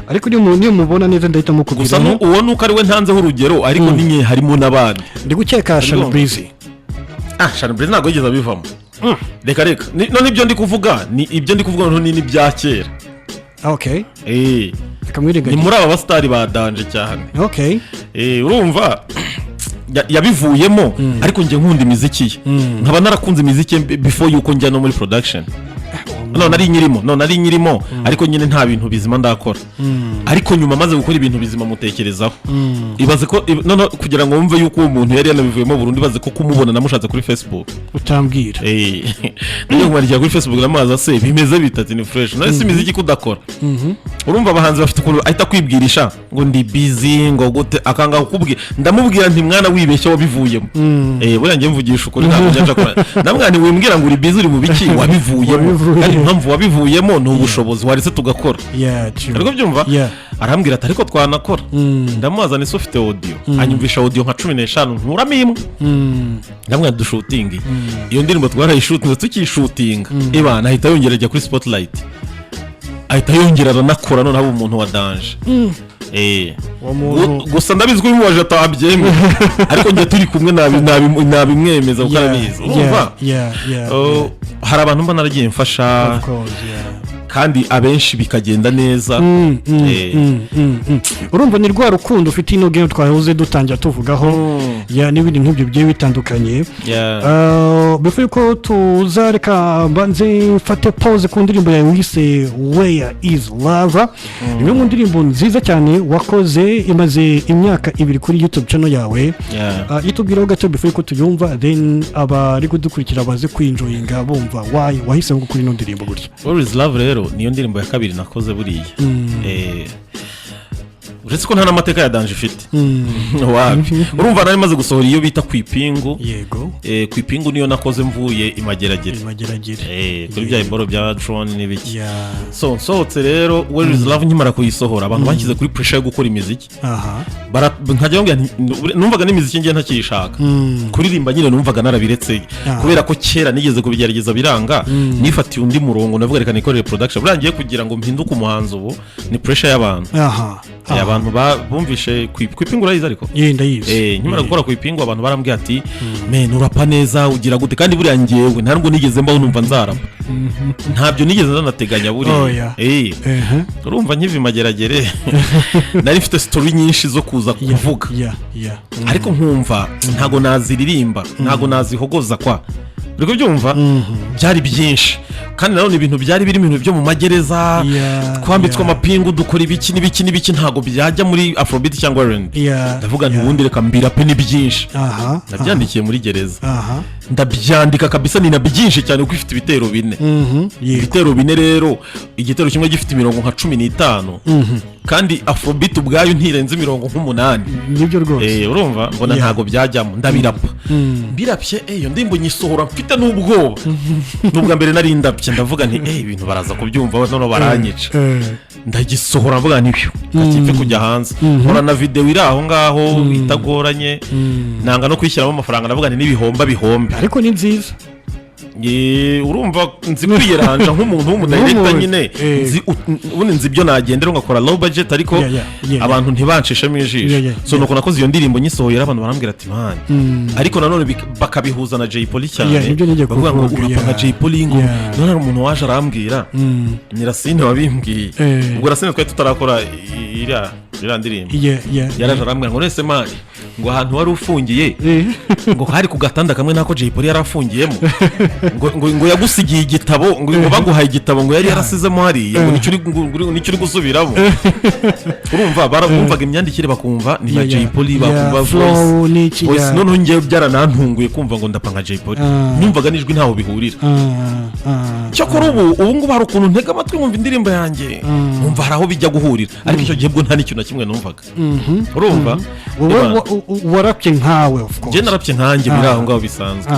ariko niyo mubona neza ndahita mukubwira gusa uwo nuko ari we ntanzeho urugero ariko ninye harimo n'abandi ndi gukeka Shana Breezy Shana Breezy ntabwo yigeze abivamo reka none ibyo ndi kuvuga ni ibya kera ni muri aba basitari badanje cyane urumva yabivuyemo ariko njye nkunda imiziki ye nkaba narakunze imiziki before yuko njya no muri production none ari nyirimo ariko nyine nta bintu bizima ndakora ariko nyuma maze gukora ibintu bizima mutekerezaho ibaze ko none kugira ngo wumve yuko uwo muntu yari yanabivuyemo burundu ibaze ko kumubona namushatse kuri Facebook utambwira niyo kumwandikira kuri Facebook namaza se bimeze bitatu ni fresh none si imiziki kudakora urumva abahanzi bafite ukuntu ahita kwibwirisha ngo ndi busy ngo gute akanga kukubwira ndamubwira nti mwana wibeshya wabivuyemo buriya njye mvugisha ukuri ntabwo njya akora namwana wimbwira ngo uri busy uri mu biki wabivuyemo impamvu wabivuyemo ni ubushobozi waretse tugakora ariko byumva arambwira ati ariko twanakora ndamubaza ni ufite audio anyumvisha audio nka 15 nkuramo imwe ndamwe dushutingi iyo ndirimbo twarayishutinze tukishutinga ibana ahita yongera ajya kuri spotlight ahita yongera aranakora none abo umuntu wa danje gusa ndabizi ko bimubaje atabyemeye ariko njye turi kumwe nabimwemeza kuko arabizi urumva hari abantu mba naragiye mfasha kandi abenshi bikagenda neza urumva ni rwa rukundo ufite ino game twahoze dutangira tuvugaho n'ibindi nk'ibyo bigiye bitandukanye before ko tuzareka mbanze mfate pause ku ndirimbo yawe wise Where is Love imwe mu ndirimbo nziza cyane wakoze imaze imyaka 2 kuri YouTube channel yawe yitubwiraho gato before ko tuyumva then abari kudukurikira baze kwinjoyinga bumva why wahisemo gukora ino ndirimbo gutya Where is Love rero niyo ndirimbo ya kabiri nakoze buriya uretse ko nta n'amateka ya danje ifite urumva nari maze gusohora iyo bita kwipingu kwipingu niyo nakoze mvuye imageragere kuri bya imboro bya drone n'ibiki so nsohotse rero Where is Love nkimara kuyisohora abantu bankize kuri pressure yo gukora imiziki nkajya mbwira numvaga n'imiziki ngiye ntakishaka kuririmba nyine numvaga narabiretse kubera ko kera nigeze kubigerageza biranga nifatiye undi murongo navuga reka nikorere production burangiye kugira ngo mpinduke umuhanzi ubu ni pressure y'abantu abantu bumvishe kwipingu urayizi ariko ndayizi nkimara gukora kwipingu abantu barambwiye ati urapa neza ugira gute kandi buriya ngewe ntabwo nigeze mbaho numva nzarapa ntabyo nigeze nanateganya buriya urumva nkiva imageragere nari mfite story nyinshi zo kuza kuvuga ariko nkumva ntago naziririmba ntago nazihogoza kwa uriko byumva byari byinshi kandi naho ibintu byari biri ibintu byo mu magereza twambitswe amapingu dukora ibiki n'ibiki ntago byajya muri Afrobeat cyangwa R&B ndavuga nti ubundi reka mbirape ni byinshi nabyandikiye muri gereza ndabyandika kabisa ni na byinshi cyane kuko ifite ibitero 4 ibitero 4 rero igitero kimwe gifite imirongo nka 15 kandi Afrobeat ubwayo ntirenze imirongo nk'8 nibyo rwose urumva mbona ntago byajyamo ndabirapa birapye iyo ndimbo nyisohora mfite n'ubwoba nubwa mbere nari ndapye ndavuga nti ibintu baraza kubyumva none baranyica ndagisohora mvuga nibyo kakipfe kujya hanze nkora na video iri aho ngaho itagoranye nanga no kwishyiramo amafaranga ndavuga nti n'ibihomba bihombe ariko ni nziza urumva nzi kwiyeranja nk'umuntu w'umudirector nyine ubundi nzi ibyo nagendera ngakora low budget ariko abantu ntibanshishemo ijisho so nuko nakoze iyo ndirimbo nyisohoye abantu barambwira ati man ariko nanone bakabihuza na Jay Polly cyane bavuga ngo urapanga Jay Polly ngo none umuntu waje arambwira ni Rasine wabimbwiye ubwo Rasine twari tutarakora iriya ndirimbo yaraje arambwira ngo nese man ngo ahantu wari ufungiye ngo hari ku gatanda kamwe nako Jay Polly yarafungiyemo ngo yagusigiye igitabo ngo baguhaye igitabo ngo yari yarasizemo hariya ngo nicyo uri gusubiramo urumva barumvaga imyandikire bakumva ni na Jay Polly bakumva voice none ngiye byaranantunguye kumva ngo ndapanga Jay Polly numvaga nijwi ntaho bihurira cyakora ubu ngubu hari ukuntu ntega amatwi nkumva indirimbo yanjye numva hari aho bijya guhurira ariko icyo gihe bwo nta n'ikintu na kimwe numvaga urumva warapye nkawe of course je narapye nkanjye biri aho ngaho bisanzwe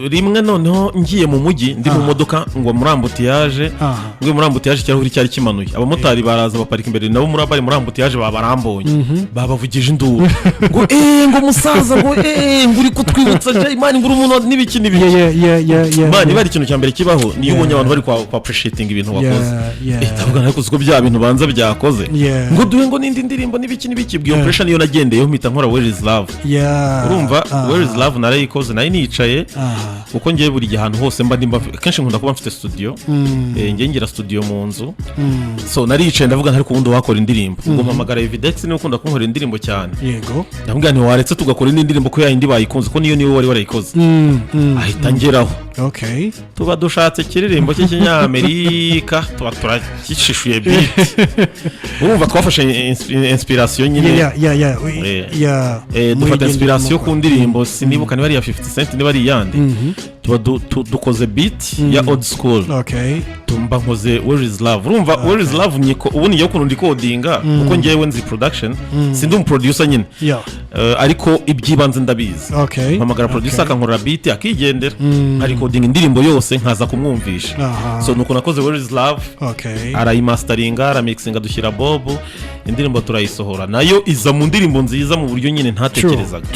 rimwe noneho ngiye mu mujyi ndi mu modoka ngo muri ambutiyaje cyari cyari kimanuye abamotari baraza baparika imbere nabo muri abari muri ambutiyaje babarambonye babavugije induru ngo ngo musaza ngo nguri kutwibutsa je imani nguri umuntu n'ibiki imani bari ikintu cyambere kibaho niyo ubonye abantu bari kwa appreciating ibintu wakoze tavuga nako siko bya bintu banza byakoze ngo duhe ngo nindi ndirimbo n'ibiki bwiyo pressure niyo nagendeyeho mpita nkora Where is Love urumva Where is Love narayikoze nayo nicaye uko ngiye buri gihe ahantu hose mba ndimba kenshi nkunda kuba mfite studio ngiye ngira studio mu nzu so naricaye ndavuga ntari kubundi wakora indirimbo ngo mpamagara Evidex niwe ukunda kunkora indirimbo cyane yego ndambwira nti waretse tugakora indi ndirimbo ko yindi bayikunze ko niyo wari warayikoze ahita ngeraho okay tuba dushatse kiririmbo cy'Amerika tuba turakishishuye beat urumva twafashe inspiration nyine dufata inspiration ku ndirimbo sinibuka niba ari ya 50 Cent niba ari yandi tuba dukoze beat ya old school tumba nkoze Where is Love urumva Where is Love niko ubu niyo kuntu ndicodinga kuko ngiyewe nzi production sindi um producer nyine ariko ibyibanze ndabizi mpamagara producer akankora beat akigendera ari coding indirimbo yose nkaza kumwumvisha so nuko nakoze Where is Love arayimasteringa aramixinga dushyira bob indirimbo turayisohora nayo iza mu ndirimbo nziza mu buryo nyine ntatekerezaga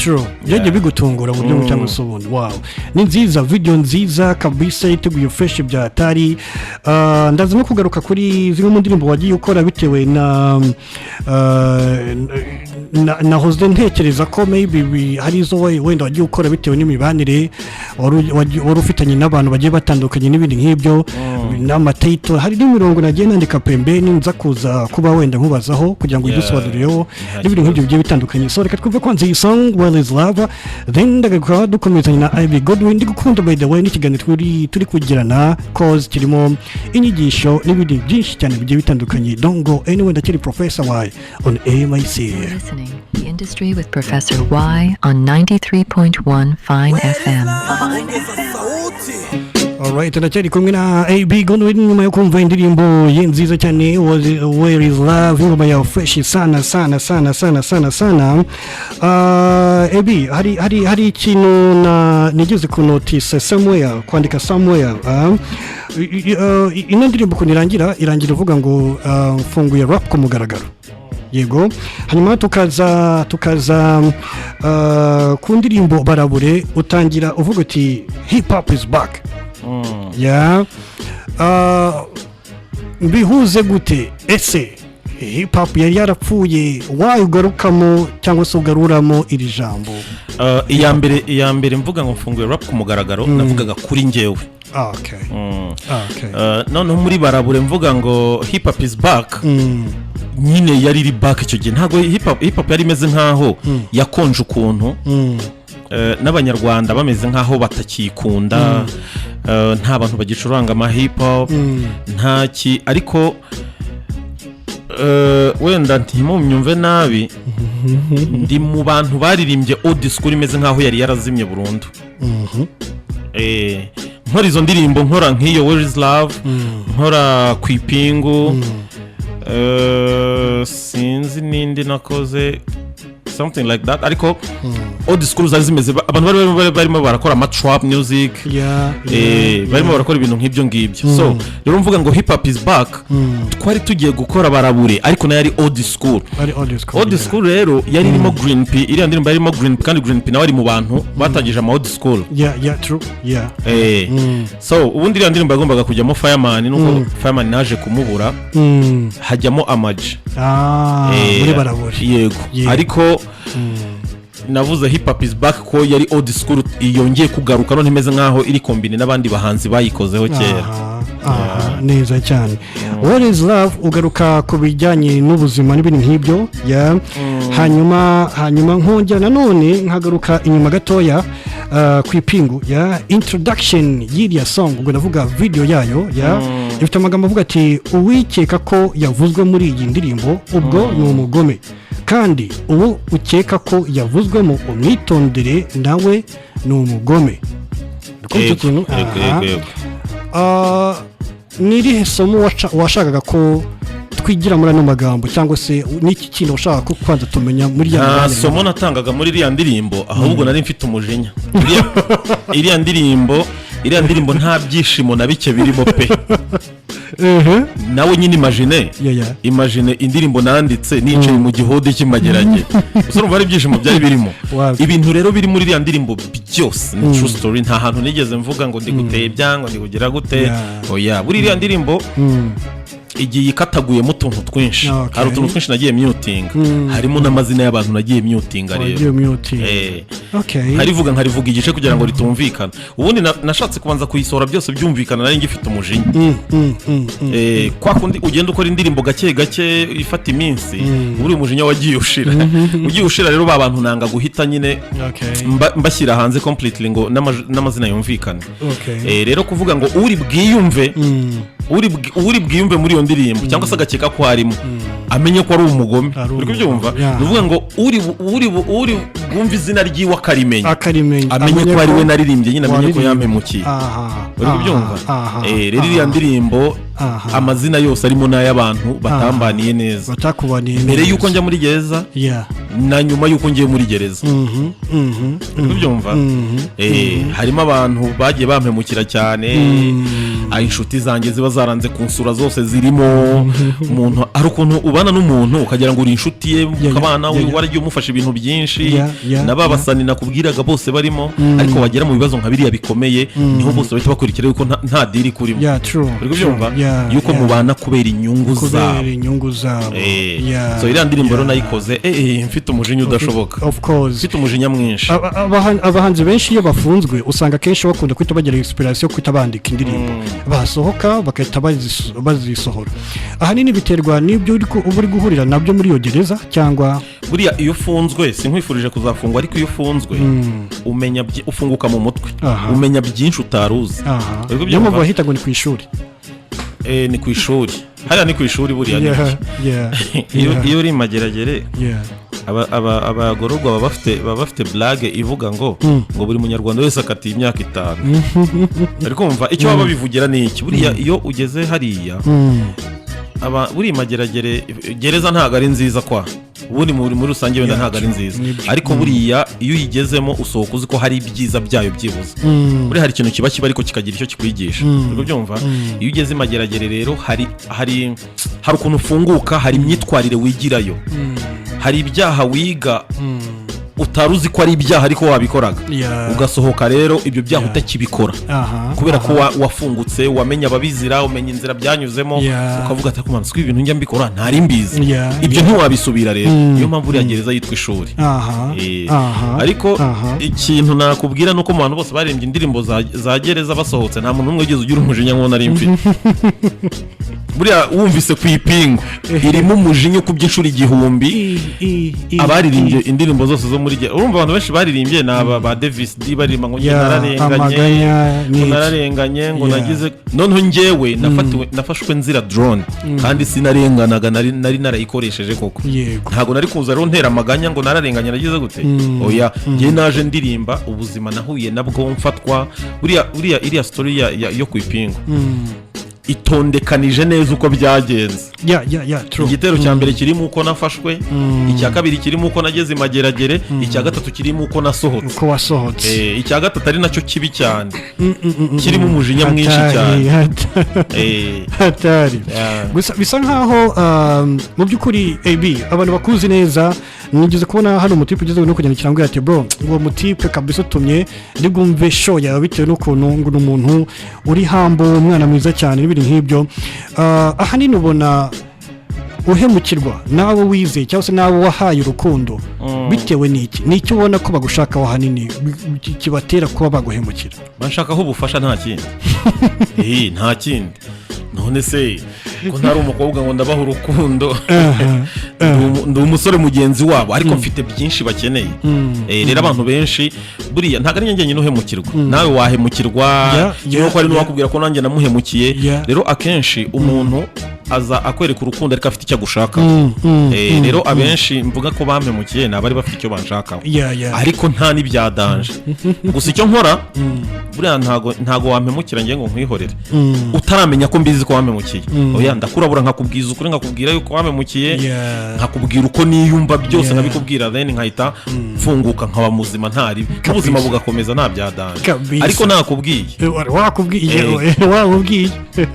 yaje bigutungura mu buryo cyangwa se ubundi wow ni nziza video nziza kabisa iteguye fresh bya atari ndaza no kugaruka kuri zimwe mu ndirimbo wagiye ukora bitewe na hozde ntekereza ko maybe hari zo wenda wagiye ukora bitewe n'imibanire wari ufitanye n'abantu bagiye batandukanye n'ibindi nk'ibyo n'amatitle hari n'imirongo nagiye nandika pembeni nza kuza kuba wenda nkubazaho kugira ngo idusobanurireho n'ibindi nk'ibyo bigiye bitandukanye so reka twumve kwanza iyi song Where is Love then ndagakora dukomezanya na AB Godwin ndi gukunda by the way n'ikiganiro turi kugirana cause kirimo inyigisho n'ibindi byinshi cyane bigiye bitandukanye don't go anywhere ndakiri Professor Y on AMIC The Industry with Professor Y on 93.1 Fine FM. Alright, ndakiri kumwe na AB Godwin nyuma yo kumva indirimbo ye nziza cyane Where is Love ingoma ya fresh sana AB hari ikintu nigeze ku notice somewhere kwandika somewhere ino ndirimbo kunirangira ivuga ngo mfunguye rap ku mugaragaro yego hanyuma tukaza ku ndirimbo barabure utangira uvuga uti hip hop is back bihuze gute ese hip hop yari yarapfuye ugarukamo cyangwa se ugaruramo iri jambo iya mbere mvuga ngo mfunguye rap ku mugaragaro navugaga kuri njyewe noneho muri barabure mvuga ngo hip hop is back nyine yari iri back icyo gihe ntabwo hip hop yari imeze nkaho yakonje ukuntu n'abanyarwanda bameze nkaho batakikunda nta bantu bagicuranga ama hip hop ntaki ariko wenda ntimumyumve nabi ndi mu bantu baririmbye old school imeze nkaho yari yarazimye burundu nkora izo ndirimbo nkora nk'iyo Where is Love nkora ku ipingu sinzi nindi nakoze something like that ariko old school zari zimeze abantu barimo barakora ama trap music barimo barakora ibintu nk'ibyo ngibyo so rero mvuga ngo hip hop is back twari tugiye gukora barabure ariko nayo ari old school rero yari irimo Green P iriya ndirimbo yarimo Green P kandi Green P nawe ari mu bantu batangije ama old school true so ubundi iriya ndirimbo yagombaga kujyamo Fireman nuko Fireman naje kumubura hajyamo Amaji muri barabure yego ariko navuze hip hop is back ko yari old school yongeye kugaruka none imeze nkaho iri kombine n'abandi bahanzi bayikozeho kera neza cyane what is love ugaruka ku bijyanye n'ubuzima n'ibintu nk'ibyo hanyuma nkongera nanone nkagaruka inyuma gatoya ku ipingu introduction y'iriya song ubwo ndavuga video yayo ifite amagambo avuga ati uwikeka ko yavuzwe muri iyi ndirimbo ubwo ni umugome kandi uwo ukeka ko yavuzwemo umwitondere nawe ni umugome n'irihe somo washakaga ko twigira muri ano magambo cyangwa se n'iki kintu ushaka ko kwanza tumenya muri ya ndirimbo somo natangaga muri iriya ndirimbo ahubwo nari mfite umujinya iriya ndirimbo nta byishimo na bike birimo pe nawe nyine imagine indirimbo nanditse nicaye mu gihode cy'Imagerage gusa urumva ari ibyishimo byari birimo ibintu rero biri muri iriya ndirimbo byose ni true story nta hantu nigeze mvuga ngo ndi guteye ibyango ndi kugira gute oya buri iriya ndirimbo igiye ikataguyemo utuntu twinshi hari utuntu twinshi nagiye muting harimo n'amazina y'abantu nagiye muting rero nkarivuga igice kugira ngo ritumvikana ubundi nashatse kubanza kuyisohora byose byumvikana nari ngifite umujinya kwa kundi ugenda ukora indirimbo gake gake ifata iminsi buri umujinya wagiye ushira rero ba bantu nanga guhita nyine mbashyira hanze completely ngo n'amazina yumvikana rero kuvuga ngo uri bwiyumve muri iyo ndirimbo cyangwa se agakeka ko harimo amenye ko ari umugome uri kubyumva nuvuga ngo uri bwumva izina ry'iwe akarimenya amenye ko ari we naririmbye nyine amenye ko yampemukiye uri kubyumva rero iriya ndirimbo amazina yose arimo n'ay'abantu batambaniye neza mbere y'uko njya muri gereza na nyuma y'uko ngiye muri gereza uri kubyumva harimo abantu bagiye bampemukira cyane inshuti zanjye ziba zaranze kunsura zose zirimo umuntu ari ukuntu ubana n'umuntu ukagira ngo uri inshuti ye mukabana waragiye umufasha ibintu byinshi n'ababasani nakubwiraga bose barimo ariko wagera mu bibazo nka biriya bikomeye niho bose bahita bakurikira yuko nta diri kurimo uri kubyumva yuko mubana kubera inyungu zabo so iriya ndirimbo rero nayikoze mfite umujinya udashoboka mfite umujinya mwinshi abahanzi benshi iyo bafunzwe usanga kenshi bakunda kwita bagira inspiration kwita bandika indirimbo basohoka bagahita bazisohora ahanini biterwa n'ibyo uri guhurira nabyo muri iyo gereza cyangwa buriya iyo ufunzwe sinkwifurije kuzafungwa ariko iyo ufunzwe umenya ufunguka mu mutwe umenya byinshi utaruzi niyo mpamvu bahita ngo ni ku ishuri ni ku ishuri hariya ni ku ishuri buriya iyo uri Mageragere abagororwa baba bafite blague ivuga ngo buri munyarwanda wese akatiye imyaka 5 ariko umva icyo baba bivugira ni iki buriya iyo ugeze hariya buri Mageragere gereza ntago ari nziza kwa ubundi muri rusange wenda ntago ari nziza ariko buriya iyo uyigezemo usohoka uzi ko hari ibyiza byayo byibuze buri hari ikintu kiba ariko kikagira icyo kikwigisha uriko byumva iyo ugeze Mageragere rero hari ukuntu ufunguka hari imyitwarire wigirayo hari ibyaha wiga utaruzi ko ari ibyaha ariko wabikoraga ugasohoka rero ibyo byaha utakibikora kubera ko wafungutse wamenya ababizira umenya inzira byanyuzemo ukavuga ati kumanza ko ibintu njya mbikora ntari mbizi ibyo ntiwabisubira rero niyo mpamvu uriya gereza yitwa ishuri ariko ikintu nakubwira nuko mu bantu bose baririmbye indirimbo za gereza basohotse nta muntu n'umwe wigeze ugira umujinya nk'uwo nari mfite buriya wumvise ku ipingu irimo umujinya ku by'inshuro 1000 abaririmbye indirimbo zose zo muri urumva abantu benshi baririmbye na ba Davis D baririmba ngo nararenganye ngo nagize noneho njyewe nafashwe nzira drone kandi sinarenganaga nari narayikoresheje koko ntago nari kuza rero ntera amaganya ngo nararenganye nagize gute oya ngiye naje ndirimba ubuzima nahuye nabwo mfatwa buriya iriya story yo ku ipingu itondekanije neza uko byagenze. True. Igitero cya mbere kirimo uko nafashwe, icya kabiri kirimo uko nageze imageragere, icya gatatu kirimo uko nasohotse. Uko wasohotse. Icya gatatu ari nacyo kibi cyane. Kirimo umujinya mwinshi cyane. Hatari. Gusa bisa nkaho mu by'ukuri AB abantu bakuzi neza, nigeze kubona hano umutipe ugeze no kujyana ikirango ati bro, ngo mutipe kabisa utumye ndigumve show yawe bitewe n'ukuntu ngo umuntu uri hambo, umwana mwiza cyane n'ibindi nk'ibyo. Ahanini ubona uhemukirwa nawe wize cyangwa se nawe wahaye urukundo bitewe n'iki ubona ko bagushaka wahanini kibatera kuba baguhemukira? Banshakaho ubufasha nta kindi. Nta kindi. None se ko ntari umukobwa ngo ndabaha urukundo, ndi umusore mugenzi wabo ariko mfite byinshi bakeneye. Rero abantu benshi buriya ntago ari njye uhemukirwa, nawe wahemukirwa, nuko ari n'uwakubwira ko nanjye namuhemukiye. Rero akenshi umuntu aza akwereka urukundo ariko afite icyo agushaka. Rero abenshi mvuga ko bampemukiye nabari bafite icyo banshakaho, ariko nta n'ibyadanje. Gusa icyo nkora buriya ntago wampemukira njye ngo nkwihorere utaramenya ko mbizi ko wampemukiye. Oya, ndakurabura nkakubwiza ukuri, nkakubwira yuko wampemukiye, nkakubwira uko niyumva byose, nkabikubwira then nkahita mfunguka nkaba muzima ntari ubuzima bugakomeza nta byadanje. Ariko nakubwiye wakubwiye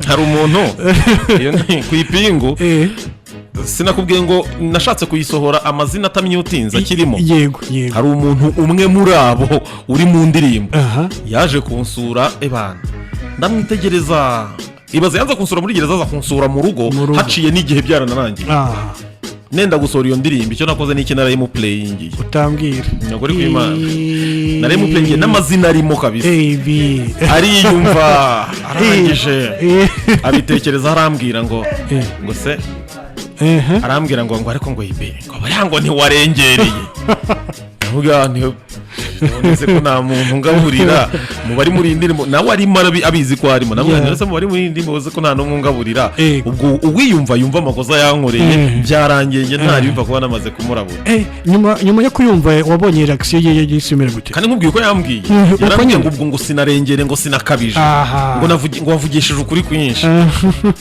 hari umuntu ku ipingu sinakubwiye ngo nashatse kuyisohora amazina atamyutinza kirimo. Yego. Hari umuntu umwe muri abo uri mu ndirimbo yaje kunsura ebana, ndamwitegereza, ibaze yanze kunsura muri gereza, aza kunsura mu rugo haciye n'igihe byaranarangiye. Nenda gusohora iyo ndirimbo, icyo nakoze n'iki narayemu playing. Utambwira nyogori kw'Imana narayemu playing n'amazina arimo kabisa. Ariyumva arangije abitekereza, arambwira ngo se arambwira ngo ariko ngo ibe ngo bayango ntiwarengereye. Ndavuga none ko nta muntu ngaburira mu bari muri indirimbo, nawe arimo abizi ko arimo, namwe nese mu bari muri indirimbo uzi ko nta n'umwe ngaburira. Ubwo uwiyumva yumva amakosa yankoreye byarangiye nge ntari bimva kuba namaze kumurabura. Nyuma yo kuyumva wabonye reaction ye yisumira gute? Kandi nkubwiye ko yambwiye yarambwiye ngo ubwo ngo sinarengere ngo sinakabije ngo wavugishije ukuri kwinshi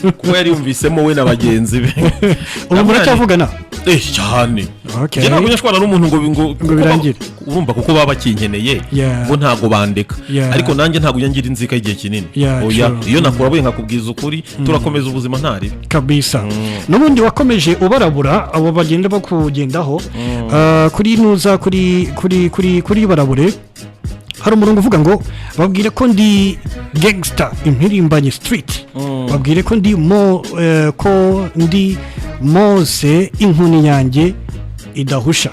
kuko yari yumvisemo we na bagenzi be. Ubu muracyavugana? Cyane. Njye ntabwo nyashwana n'umuntu ngo birangire, urumva kuko baba bakinkeneye ngo ntago bandeka, ariko nanjye ntago nyangira inzika igihe kinini. Oya, iyo nakurabuye nkakubwiza ukuri turakomeza ubuzima ntari kabisa. N'ubundi wakomeje ubarabura abo bagenda bakugendaho kuri nuza kuri barabure. Hari umurongo uvuga ngo babwire ko ndi gangster impirimbanye street, babwire ko ndi Mose inkuni yanjye idahusha.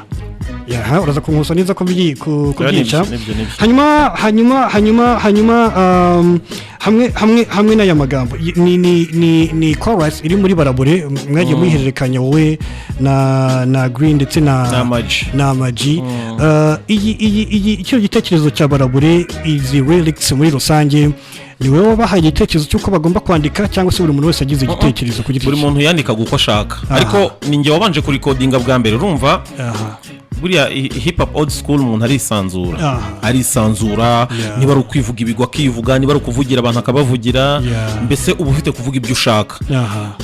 Uraza kunkusa neza ko bigiye kubyica. Hanyuma hamwe n'aya magambo ni chorus iri muri barabure mwagiye muyihererekanya wowe na Green ndetse na Maji. Icyo gitekerezo cya barabure izi lyrics muri rusange ni wowe wabahaye igitekerezo cy'uko bagomba kwandika cyangwa se buri muntu wese agize igitekerezo ku giti cye? Buri muntu yandika uko ashaka, ariko ninjye wabanje kurikodinga bwa mbere. Urumva buriya hip hop old school umuntu arisanzura niba ari ukwivuga ibigwa akivuga, niba ari ukuvugira abantu akabavugira, mbese uba ufite kuvuga ibyo ushaka.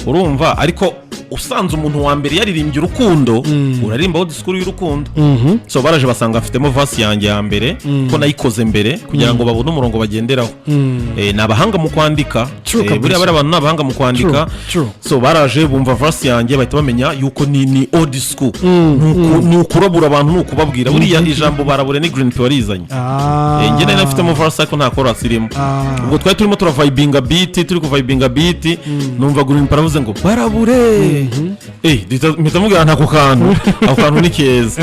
Urumva, ariko usanze umuntu wa mbere yaririmbye urukundo urarimba old school y'urukundo. So baraje basanga afitemo verse yanjye ya mbere ko nayikoze mbere kugira ngo babone umurongo bagenderaho. Ni abahanga mu kwandika, buriya bari abantu n'abahanga mu kwandika. So baraje bumva verse yanjye bahita bamenya yuko ni old school, ni ukurabura abantu, ni ukubabwira. Buriya ijambo barabure ni Green P warizanye. Njye nari nafitemo verse ariko nta chorus irimo. Ubwo twari turimo turavibinga beat, turi kuvibinga beat, numva Green P aravuze ngo barabure. Mpita mubwira ntako kantu, ako kantu ni keza.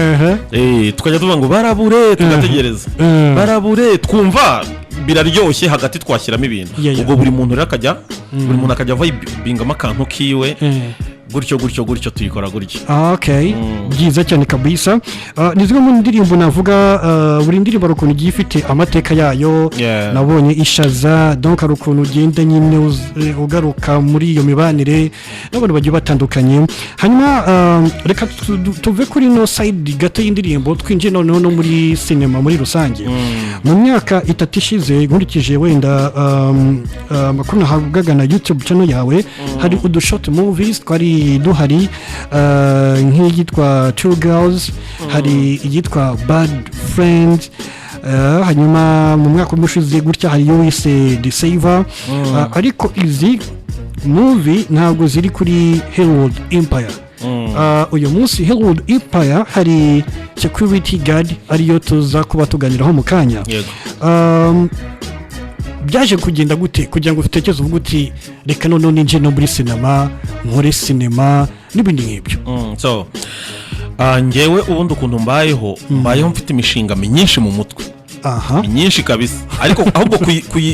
Tukajya tuvuga ngo barabure, tugategereza barabure, twumva biraryoshye, hagati twashyiramo ibintu. Ubwo buri muntu rero akajya vibingamo akantu kiwe, gutyo tuyikora gutyo. Okay, byiza cyane kabisa. Ni zimwe mu ndirimbo navuga buri ndirimbo rukuntu igiye ifite amateka yayo. Nabonye ishaza donc rukuntu ugenda nyine ugaruka muri iyo mibanire n'abantu bagiye batandukanye. Hanyuma reka tuve kuri no side gato y'indirimbo twinjiye noneho no muri sinema muri rusange. Mu myaka 3 ishize nkurikije wenda makuru nahabwaga na YouTube channel yawe hari udushort movies twari duhari nk'iyitwa Two Girls, hari iyitwa Bad Friends, hanyuma mu mwaka umushize gutya hari yo wise The Saver. Ariko izi movie ntabwo ziri kuri Hollywood Empire. Uyu munsi Hollywood Empire hari security guard ariyo tuza kuba tuganiraho mu kanya. Byaje kugenda gute kugira ngo utekereze uvuga uti reka none ninje no muri sinema nkore sinema n'ibindi nk'ibyo? So ngewe ubundi ukuntu mbayeho mfite imishinga myinshi mu mutwe. Myinshi kabisa, ariko ahubwo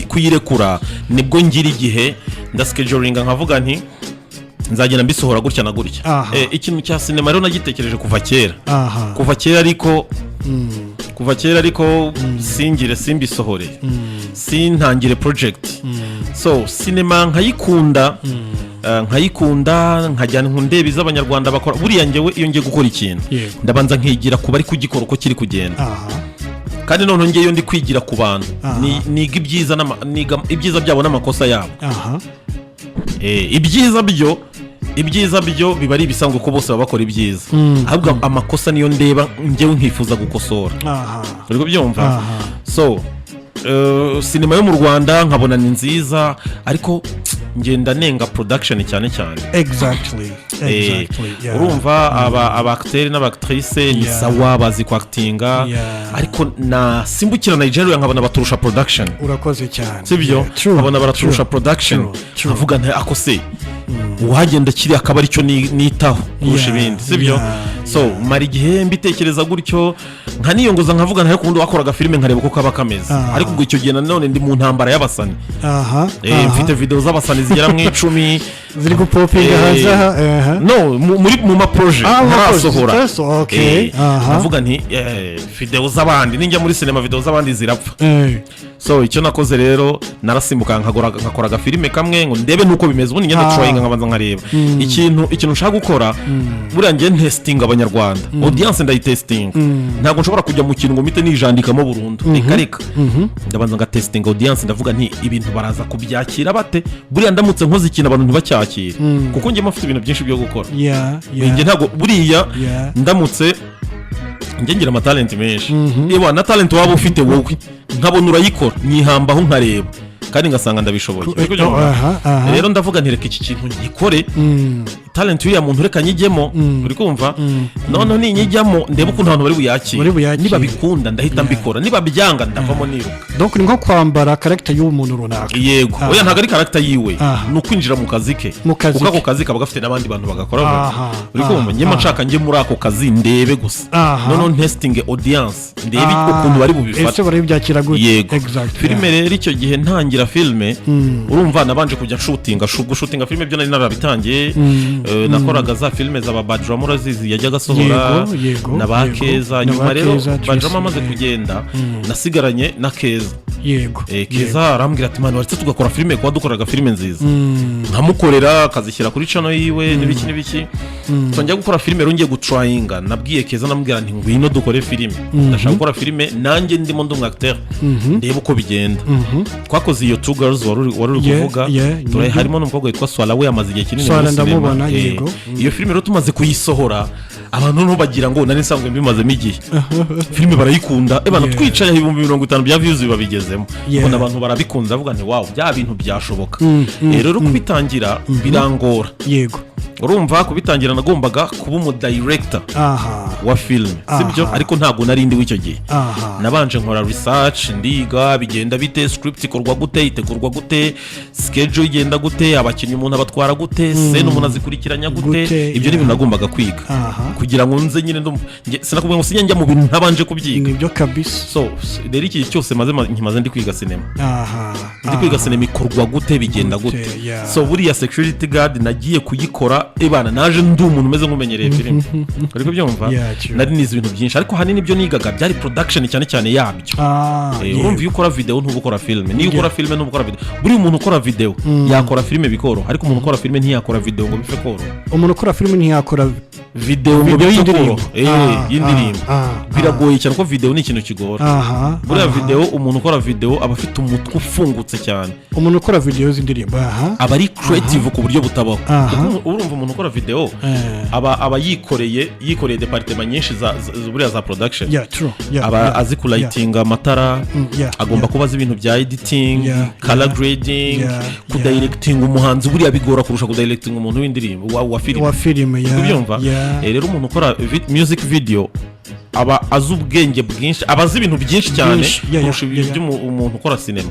kuyirekura nibwo ngira igihe ndaschedulinga nkavuga nti nzagenda mbisohora gutya na gutya. Ikintu cya sinema rero nagitekereje kuva kera ariko singire simbisohore sintangire project. So sinema nkayikunda nkajyana nkundebe z'abanyarwanda bakora buriya ngewe iyo ngiye gukora ikintu ndabanza nkigira kuba ari kugikora uko kiri kugenda. Kandi none ngeyo ndi kwigira ku bantu niga ibyiza byabo n'amakosa yabo. Ibyiza byo biba ari ibisanzwe ko bose baba bakora ibyiza, ahubwo amakosa niyo ndeba ngewe nkifuza gukosora. Uri kubyumva? So sinema yo mu Rwanda nkabona ni nziza ariko ngenda nenga production cyane. Exactly. Urumva aba acteurs n'abactrices ni sawa bazi ku actinga ariko na simbukira Nigeria nkabona baturusha production. Urakoze cyane. Sibyo? Nkabona baraturusha production. Avuga nti akose wagenda kiri akaba ari cyo nitaho kurusha ibindi. Sibyo? So mari igihe mbitekereza gutyo nkaniyongoza nkavuga ntayo kundi wakoraga filime nkareba uko kaba kameze. Ariko ubwo icyo gihe nanone ndi mu ntambara y'abasani. Mfite video z'abasani zigera mu 10 ziri gupopinga haza. No mu ma projet narasohora. Navuga nti video z'abandi ninjya muri sinema video z'abandi zirapfa. So icyo nakoze rero narasimbuka nkakora filime kamwe ngo ndebe nuko bimeze ubundi ngenda trying nkabanza nkareba ikintu nshaka gukora. Buriya ngiye testing abanyarwanda audience ndayitesting, ntabwo nshobora kujya mu kintu ngo mite nijandikamo burundu. Reka ndabanza ngatesting audience ndavuga nti ibintu baraza kubyakira bate. Buriya ndamutse nkoze ikintu abantu ntibacyakire kuko ngiye mafite ibintu byinshi byo gukora. Ngiye ntabwo buriya ndamutse ngira amatalent menshi. Niba na talent waba ufite wowe nkabona urayikora nyihambaho nkareba kandi ngasanga ndabishoboye. Rero ndavuga ntireka iki kintu ngikore talent ya muntu reka nyijyemo. Uri kumva? None ninyijyamo ndebe ukuntu abantu bari buyakire. Niba bikunda ndahita mbikora, niba byanga ndavamo niruka. Donc ni nko kwambara character y'umuntu runaka. Yego, oya ntago ari character yiwe, no kwinjira mu kazi ke. Kuko ako kazi kaba gafite n'abandi bantu bagakora. Uri kumva? Nyema nshaka nje muri ako kazi ndebe gusa. None testing audience ndebe ukuntu bari bubifata. Ese bari byakira gute? Exactly. Filime rero icyo gihe ntangira filme urumva nabanje kujya shootinga filme byo nari narabitangiye. Nakoraga za filme za Badrama murazizi yajyaga sohora nabakeza. Nyuma rero Badrama amaze kugenda nasigaranye na Keza. Keza arambwira ati mani waretse tugakora filme kwa dukoraga filme nziza. Nkamukorera akazishyira kuri channel yiwe n'ibiki. So njya gukora filme rero ngiye gutryinga nabwiye Keza namubwira nti ngwino dukore filme. Ndashaka gukora filme nanjye ndimo ndi acteur ndebe uko bigenda. Twakoze iyo Two Girls wari kuvuga turaye harimo n'umukobwa witwa Swala we amaze igihe kinini mu sinema. Iyo filime rero tumaze kuyisohora abantu no bagira ngo nari nsanzwe mbimazemo igihe. Filime barayikunda bana twicaye 50 bya views babigezemo. Ubona abantu barabikunda bavuga nti wow bya bintu byashoboka. Rero kubitangira birangora. Urumva kubitangira nagombaga kuba umu director wa film sibyo, ariko ntago narindi w'icyo gihe. Nabanje nkora research ndiga bigenda bite, script ikorwa gute, itegurwa gute, schedule igenda gute, abakinnyi umuntu abatwara gute, scene umuntu azikurikiranya gute. Ibyo ni ibintu nagombaga kwiga kugira ngo nze nyine sinakubwiye ngo sinjya njya mu bintu ntabanje kubyiga. Nibyo kabisa. So rero iki cyose nkimaze ndi kwiga sinema. Ndi kwiga sinema ikorwa gute, bigenda gute. So buriya security guard nagiye kuyikora ebana naje ndi umuntu umeze nk'umenyereye filime ariko byumva nari nize ibintu byinshi ariko hanini ibyo nigaga byari production cyane cyane yabyo urumva iyo ukora video ntuba ukora filime niyo ukora filime ntuba ukora video buri umuntu ukora video yakora filime bikoro ariko umuntu ukora filime ntiyakora video ngo bife koro umuntu ukora filime ntiyakora video ngo bife koro y'indirimbo biragoye cyane ko video ni ikintu kigora buriya video umuntu ukora video aba afite umutwe ufungutse cyane umuntu ukora video z'indirimbo aba ari creative ku buryo butabaho urumva umuntu ukora video aba yikoreye department nyinshi buriya za production aba azi kulightinga amatara agomba kubaza ibintu bya editing color grading kudirecting umuhanzi buriya bigora kurusha kudirecting umuntu w'indirimbo wa filime ubyumva rero umuntu ukora music video aba azi ubwenge bwinshi aba azi ibintu byinshi cyane kurusha ibyo umuntu ukora sinema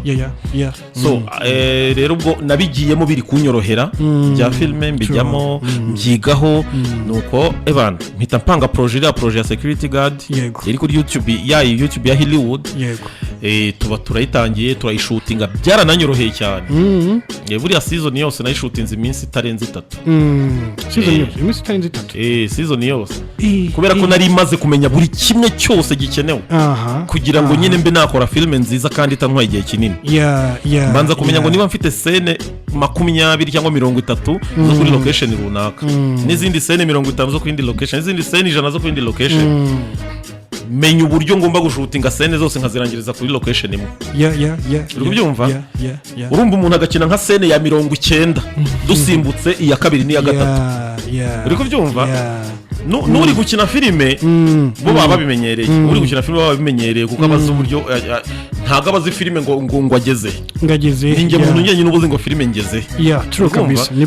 so rero ubwo nabigiyemo biri kunyorohera bya filime mbijyamo mbyigaho nuko ebana mpita mpanga projet ya security guard iri kuri YouTube ya Hollywood tuba turayitangiye turayishutinga byarananyoroheye cyane buriya season yose nayishutinze iminsi itarenze 3 season yose kubera ko nari maze kumenya buri kimwe cyose gikenewe kugira ngo nyine mbe nakora filime nziza kandi itantwaye igihe kinini mbanza kumenya ngo niba mfite scene 20 cyangwa 30 zo kuri location runaka n'izindi scene 50 zo kuri location n'izindi scene 100 zo kuri location menya uburyo ngomba gushutinga scene zose nkazirangiriza kuri location imwe uri kubyumva urumva umuntu agakina nka scene ya 90 dusimbutse iya kabiri n'iya gatatu uri kubyumva nuri gukina filime bo baba babimenyereye uri gukina filime baba babimenyereye kuko abazi uburyo ntago abazi filime ngo ageze ninjye muntu nyine n'ubuzi ngo filime ngeze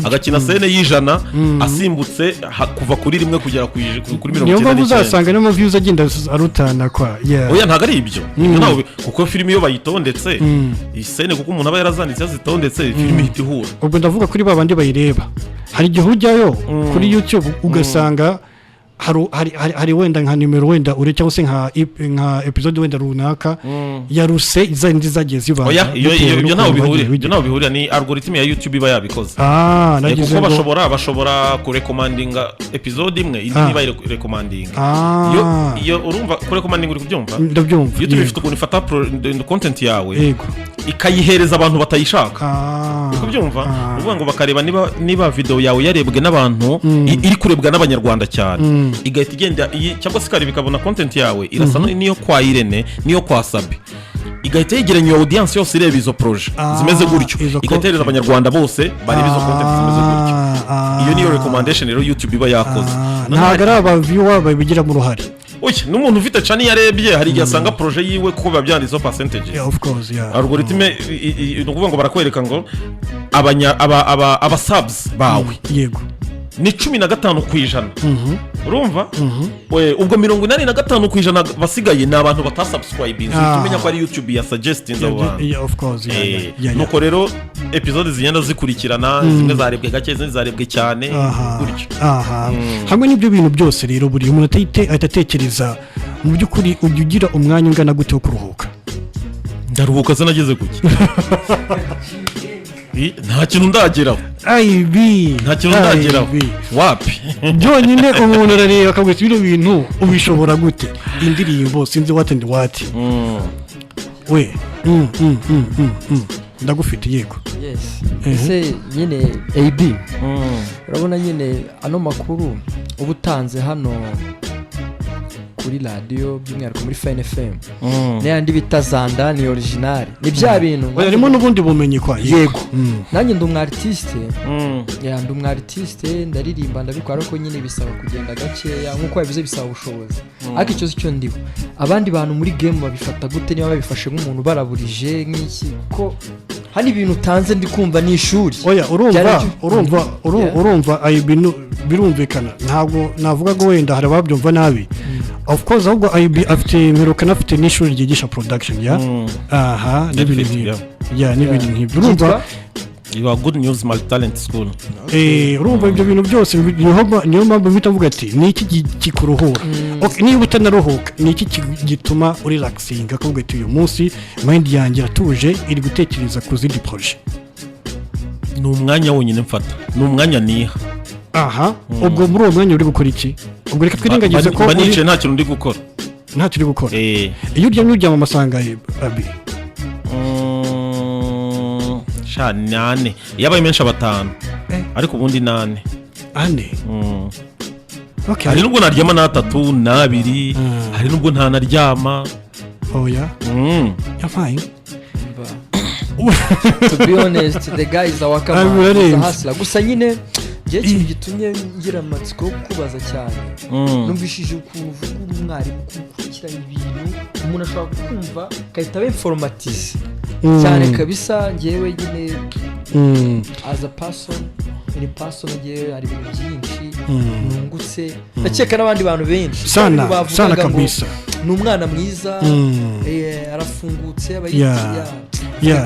agakina scene y'ijana asimbutse kuva kuri rimwe kugera kuri 90 niyo mpamvu uzasanga no views agenda arutana kwa oya ntago ari ibyo nawe kuko filime iyo bayitondetse isene kuko umuntu aba yarazanditse yazitondetse filime ihita ihura ubwo ndavuga kuri babandi bayireba hari igihe ujyayo kuri YouTube ugasanga hari wenda nka nimero wenda ure cyangwa se nka episode wenda runaka yaruse izindi zagiye zibana oya iyo nawe bihurira ni algorithm ya YouTube iba yabikoze nagize kuko bashobora kurekomandinga episode imwe indi niba recommanding iyo urumva kurekomandinga uri kubyumva ndabyumva YouTube ifite ukuntu ifata content yawe ikayihereza abantu batayishaka uri kubyumva uvuga ngo bakareba niba video yawe yarebwe n'abantu iri kurebwa n'abanyarwanda cyane igahita igenda cyangwa se kareba ikabona content yawe irasa niyo kwa Irene niyo kwa Sabi igahita yegeranya audience yose ireba izo projet zimeze gutyo igatereza abanyarwanda bose bareba izo content zimeze gutyo iyo niyo recommendation rero YouTube iba yakoze ntago ari aba viewer babigira mu ruhare n'umuntu ufite cani yarebye hari igihe asanga projet yiwe kuko babyanditseho percentage of course algorithm ni ukuvuga ngo barakwereka ngo aba subs bawe yego ni 15% urumva ubwo 85% basigaye ni abantu batasubscribinze tumenya ko ari YouTube ya suggesting abantu of course nuko rero episode zigenda zikurikirana zimwe zarebwe gake zindi zarebwe cyane gutyo hamwe n'ibyo bintu byose rero buri umuntu atatekereza mu by'ukuri ugira umwanya ungana gute wo kuruhuka ndaruhuka zanageze kuki nta kintu ndageraho nta kintu ndageraho wapi byonyine umuntu arareba akabwira ibyo bintu ubishobora gute indirimbo sinzi what and what we ndagufite yego ese nyine AB urabona nyine ano makuru ubutanze hano kuri radio by'umwihariko muri FM n'andi bitazanda ni original ni bya bintu harimo n'ubundi bumenyi kwa yego nanjye ndi umwartiste ndaririmba ndabikora ko nyine bisaba kugenda gakeya nkuko yabize bisaba ubushobozi ariko icyo cyo ndiho abandi bantu muri game babifata gute niba babifashe nk'umuntu baraburije nk'iki ko hari ibintu utanze ndi kumva ni ishuri oya urumva ayo bintu birumvikana ntabwo navuga ngo wenda hari ababyumva nabi of course ahubwo IB afite imperuka afite n'ishuri ryigisha production n'ibintu urumva you are good news multi talent school urumva ibyo bintu byose niyo mpamvu bitavuga ati ni iki kikuruhura niba utanaruhuka ni iki gituma urelaxinga akavuga ati uyu munsi mind yanjye atuje iri gutekereza ku zindi projet ni umwanya wonyine mfata ni umwanya niha aha ubwo muri uwo mwanya uri gukora iki ubwo reka twirengagize ko banice nta kintu ndi gukora iyo uryama amasaha abi sha 8 yabaye menshi 5 ariko ubundi 8 okay hari nubwo naryama na 3 na 2 hari nubwo nta naryama oya fine to be honest the guys are welcome hustler gusa nyine gihe kintu gitumye ngira amatsiko kubaza cyane numvishije ukuntu uvuga umwarimu kukurikirana ibintu umuntu ashobora kumva kahita b'informatize cyane kabisa ngewe nyine as a person in person ngewe hari ibintu byinshi nungutse ndakeka n'abandi bantu benshi sana kabisa ni umwana mwiza arafungutse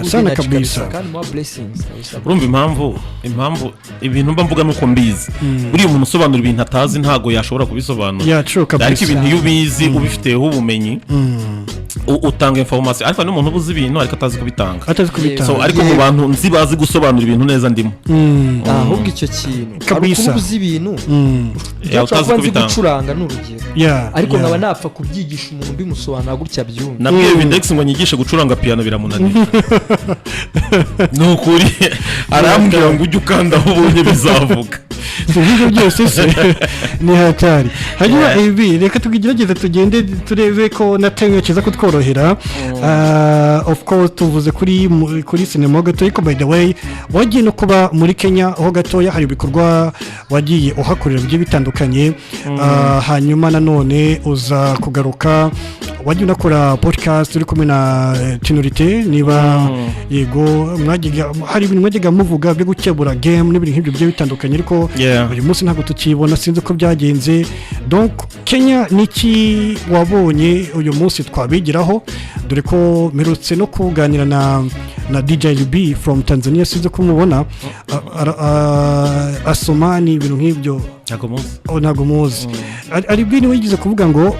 sana kabisa kandi more blessings urumva impamvu ibintu mba mvuga nuko mbizi buri umuntu usobanura ibintu atazi ntago yashobora kubisobanura ariko ibintu iyo ubizi ubifiteho ubumenyi utanga information ariko n'umuntu ubuzi ibintu ariko atazi kubitanga so ariko mu bantu nzi bazi gusobanura ibintu neza ndimo ahubwo icyo kintu kabisa ubuzi ibintu utazi kubitanga gucuranga n'urugero ariko nkaba napfa kubyigisha umuntu bimusobanura gutya byumva nabwiye Index ngo nyigishe gucuranga piano biramunaniye nukuri arambwira ngo ujye ukanda aho ubonye bizavuga ibyo byose se ni hatari hanyuma ibi reka tugerageze tugende turebe ko natemwe kiza kutworohera of course tuvuze kuri Sinema gato ariko by the way wagiye no kuba muri Kenya aho gatoya hari ibikorwa wagiye uhakorera bigiye bitandukanye hanyuma nanone uza kugaruka wagiye unakora podcast uri kumwe na Tinorite niba yego hari ibintu mwajyaga muvuga byo gukebura game n'ibintu nk'ibyo bigiye bitandukanye ariko uyu munsi ntabwo tukibona sinzi uko byagenze donc Kenya niki wabonye uyu munsi twabigiraho dore ko merutse no kuganira na DJ AB from Tanzania sinzi ko mubona asomani ibintu nk'ibyo ntabwo muzi ari bwini wigize kuvuga ngo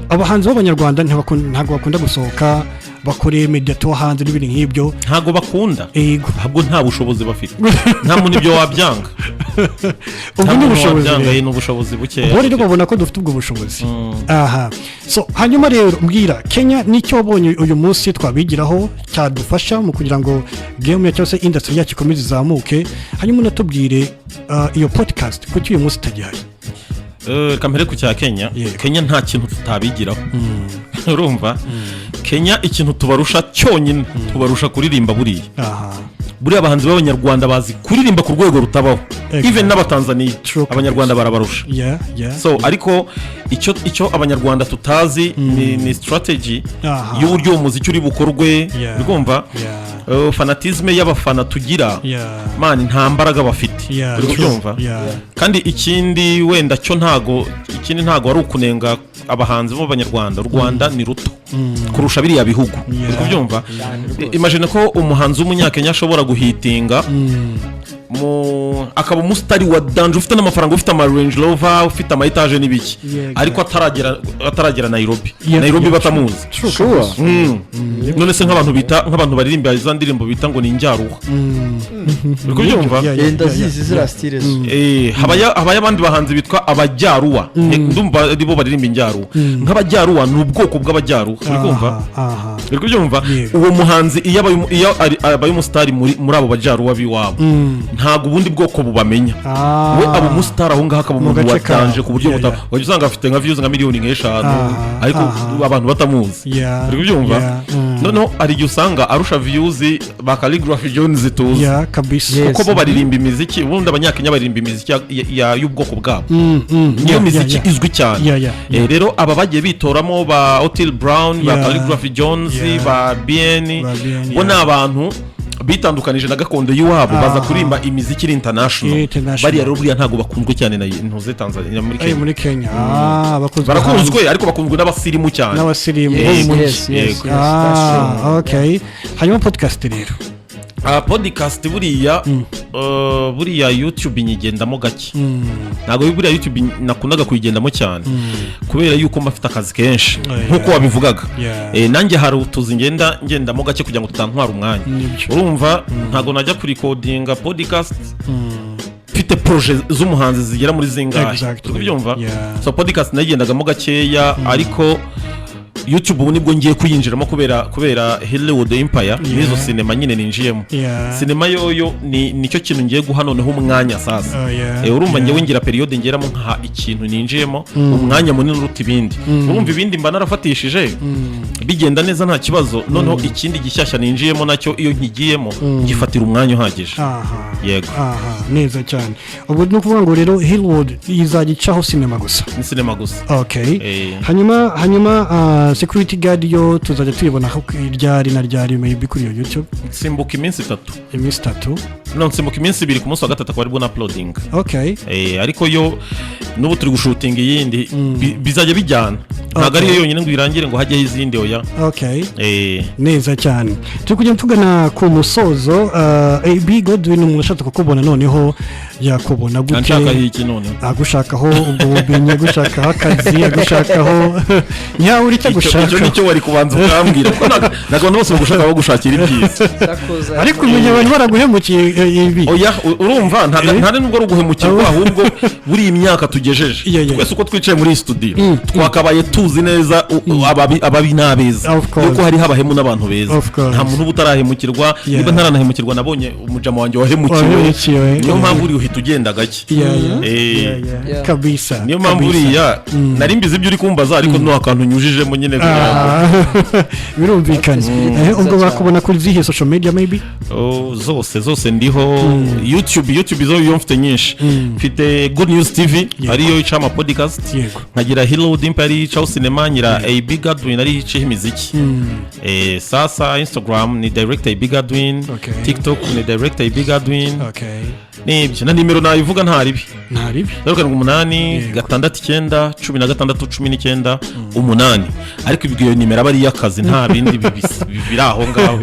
abahanzi b'abanyarwanda ntabwo bakunda gusohoka bakore mediato hanze n'ibintu nk'ibyo ntabwo bakunda ahubwo nta bushobozi bafite nta muntu ibyo wabyanga ubwo ni ubushobozi buke ubu rero babona ko dufite ubwo bushobozi aha so hanyuma rero mbwira Kenya nicyo wabonye uyu munsi twabigiraho cyadufasha mu kugira ngo game cyangwa se industry yacu ikomeze izamuke hanyuma natubwire iyo podcast kuki uyu munsi itajyanye kamere ku cya Kenya Kenya nta kintu tutabigiraho urumva Kenya ikintu tubarusha cyonyine tubarusha kuririmba buriya abahanzi b'abanyarwanda bazi kuririmba ku rwego rutabaho even n'abatanzania abanyarwanda barabarusha so ariko icyo abanyarwanda tutazi ni strategy y'uburyo umuziki uri bukorwe urumva fanatisme y'abafana tugira man nta mbaraga bafite uri kubyumva kandi ikindi wenda cyo ntago ari ukunenga abahanzi b'abanyarwanda u Rwanda ni ruto kurusha biriya bihugu uri kubyumva imagine ko umuhanzi w'umunyakenya ashobora guhitinga akaba umusitari wa danje ufite n'amafaranga ufite ama Range Rover ufite ama etage n'ibiki ariko ataragera Nairobi batamuzi none se nk'abantu baririmba za ndirimbo bita ngo ni injaruha uri kubyumva ndazizi zira style habaye abandi bahanzi bitwa abajyaruwa ndumva aribo baririmba injaruha nk'abajyaruwa ni ubwoko bw'abajyaruwa uri kumva uri kubyumva uwo muhanzi iyo abaye umusitari muri abo bajyaruwa biwabo ntago ubundi bwoko bubamenya we abo umusitari aho ngaho akaba umuntu watanje ku buryo wajya usanga afite nka views nka miliyoni nk'eshanu ariko abantu batamuzi uri kubyumva noneho ari igihe usanga arusha views ba Calligraphy Jones tuzi kuko bo baririmba imiziki ubundi abanyakenya baririmba imiziki y'ubwoko bwabo niyo miziki izwi cyane rero aba bagiye bitoramo ba Otile Brown ba Calligraphy Jones ba BN bo ni abantu bitandukanije na gakondo y'iwabo baza kurimba imiziki international bari rero buriya ntago bakunzwe cyane na ntuze Tanzania muri Kenya barakunzwe ariko bakunzwe n'abasirimu cyane okay hanyuma podcast rero podcast buriya YouTube nyigendamo gake ntago buriya YouTube nakundaga kuyigendamo cyane kubera yuko mafite akazi kenshi nkuko wabivugaga nanjye hari utuzi ngendamo gake kugira ngo tutantwara umwanya urumva ntago najya kurikodinga podcast mfite projet z'umuhanzi zigera muri zingahe tubyumva so podcast nagendagamo gakeya ariko YouTube ubu nibwo ngiye kuyinjiramo kubera Hollywood Empire nizo sinema nyine ninjiyemo sinema yoyo nicyo kintu ngiye guha noneho umwanya sasa urumva ngiye wingira periode ngeramo nka ikintu ninjiyemo umwanya munini uruta ibindi urumva ibindi mba narafatishije bigenda neza nta kibazo noneho ikindi gishyashya ninjiyemo nacyo iyo nkigiyemo gifatira umwanya uhagije yego neza cyane ubu no kuvuga ngo rero Hollywood izagicaho sinema gusa ni sinema gusa okay hanyuma security guard yo tuzajya tuyibona aho ryari maybe kuri YouTube simbuka iminsi 3 no simbuka iminsi 2 ku munsi wa gatatu akaba aribwo na uploading okay ariko yo nubu turi gushooting yindi bizajya bijyana ntago ari yo yonyine ngo irangire ngo hajye izindi oya okay neza cyane turi kujya tugana ku musozo AB Godwin umuntu ashaka kukubona noneho yakubona gute nshaka iki none agushakaho ubwo bumenye gushakaho akazi agushakaho nyawe uri gushaka icyo nicyo wari kubanza ukambwira ko ntabwo bose bagushaka gushakira ibyiza ariko umenya abantu baraguhemukiye ibi oya urumva nta nubwo ari uguhemukirwa ahubwo buri imyaka tugejeje twese uko twicaye muri studio twakabaye tuzi neza ababi n'abeza yuko hari habahemu n'abantu beza nta muntu ubutarahemukirwa niba ntaranahemukirwa nabonye umujama wanjye wahemukiwe niyo mpamvu uri uhita ugenda gake kabisa niyo mpamvu uriya nari mbizi ibyo uri kumbaza ariko no akantu nyujijemo nyine birumvikana ubwo bakubona kuri zihe social media maybe zose ndiho YouTube zo yo mfite nyinshi mfite Good News TV ariyo ica ama podcast nkagira Hollywood Empire ica sinema nyira AB Godwin ari ica imiziki sasa Instagram ni direct AB Godwin TikTok ni direct AB Godwin nibyo na nimero nayivuga ntaribi 8 6 9 8 ariko ibyo nimero aba ari yakazi nta bindi biraho ngaho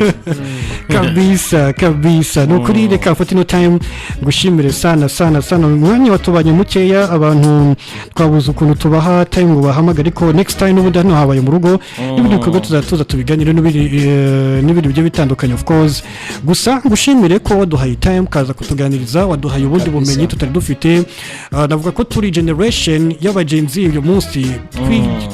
kabisa no kuri reka fatino time gushimire sana umwanya watubanye mukeya abantu twabuze ukuntu tubaha time ngo bahamagare ariko next time n'ubundi hano habaye mu rugo n'ibindi bikorwa tuzatuza tubiganire n'ibindi byo bitandukanye of course gusa ngushimire ko waduhaye time kaza kutuganiriza waduhaye ubundi bumenyi tutari dufite navuga ko turi generation y'abagenzi uyu munsi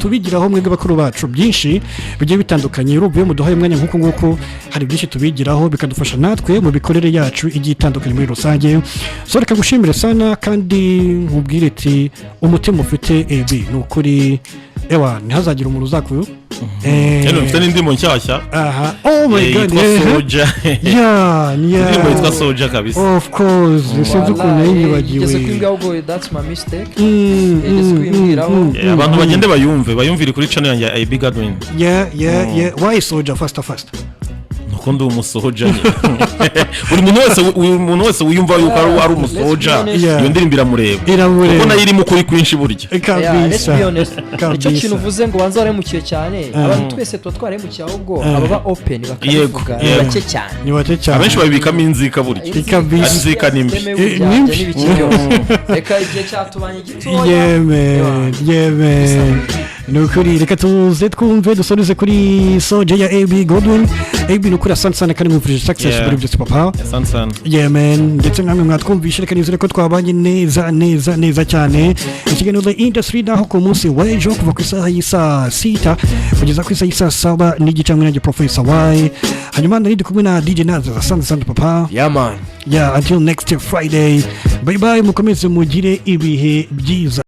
tubigiraho mwebwe bakuru bacu byinshi bigiye bitandukanye uruvuye mu duhaye umwanya nk'uko hari byinshi tubigiraho bikadufasha natwe mu bikorere yacu igiye itandukanye muri rusange so reka gushimire sana kandi nkubwire ati umutima ufite AB ni ukuri ewa ntihazagira umuntu uzakuyo mfite n'indimo nshyashya oh my god Soja indimo yitwa Soja kabisa of course sinzi ukuntu yibagiwe igeze kwinga ubwo that's my mistake igeze kwingira abantu bagende bayumvire kuri channel yanjye AB Godwin why Soja fast nuko ndi umusoja buri muntu wese wiyumva yuko ari umusoja iyo ndirimbo iramureba kuko nayo irimo kuri kwinshi burya icyo kintu uvuze ngo banza waremukiye cyane abantu twese tuba twaremukiye ahubwo ababa open bakavuga bake cyane ni bake cyane abenshi babibikamo inzika burya inzika nimbi reka igihe cyatubanye gitoya yeme nukuri reka tuze twumve dusoreze kuri Soja ya AB Godwin AB nukuri asante kandi mwumvije success muri byose papa asante man ndetse namwe mwatwumvishe reka nizere ko twabanye neza cyane ikiganiro The Industry naho ku munsi w'ejo kuva ku isaha y'isa 6 kugeza ku isaha y'isa 7 n'igice hamwe na Professor Y hanyuma ndi kumwe na DJ Naza asante papa man until next Friday bye mukomeze mugire ibihe byiza.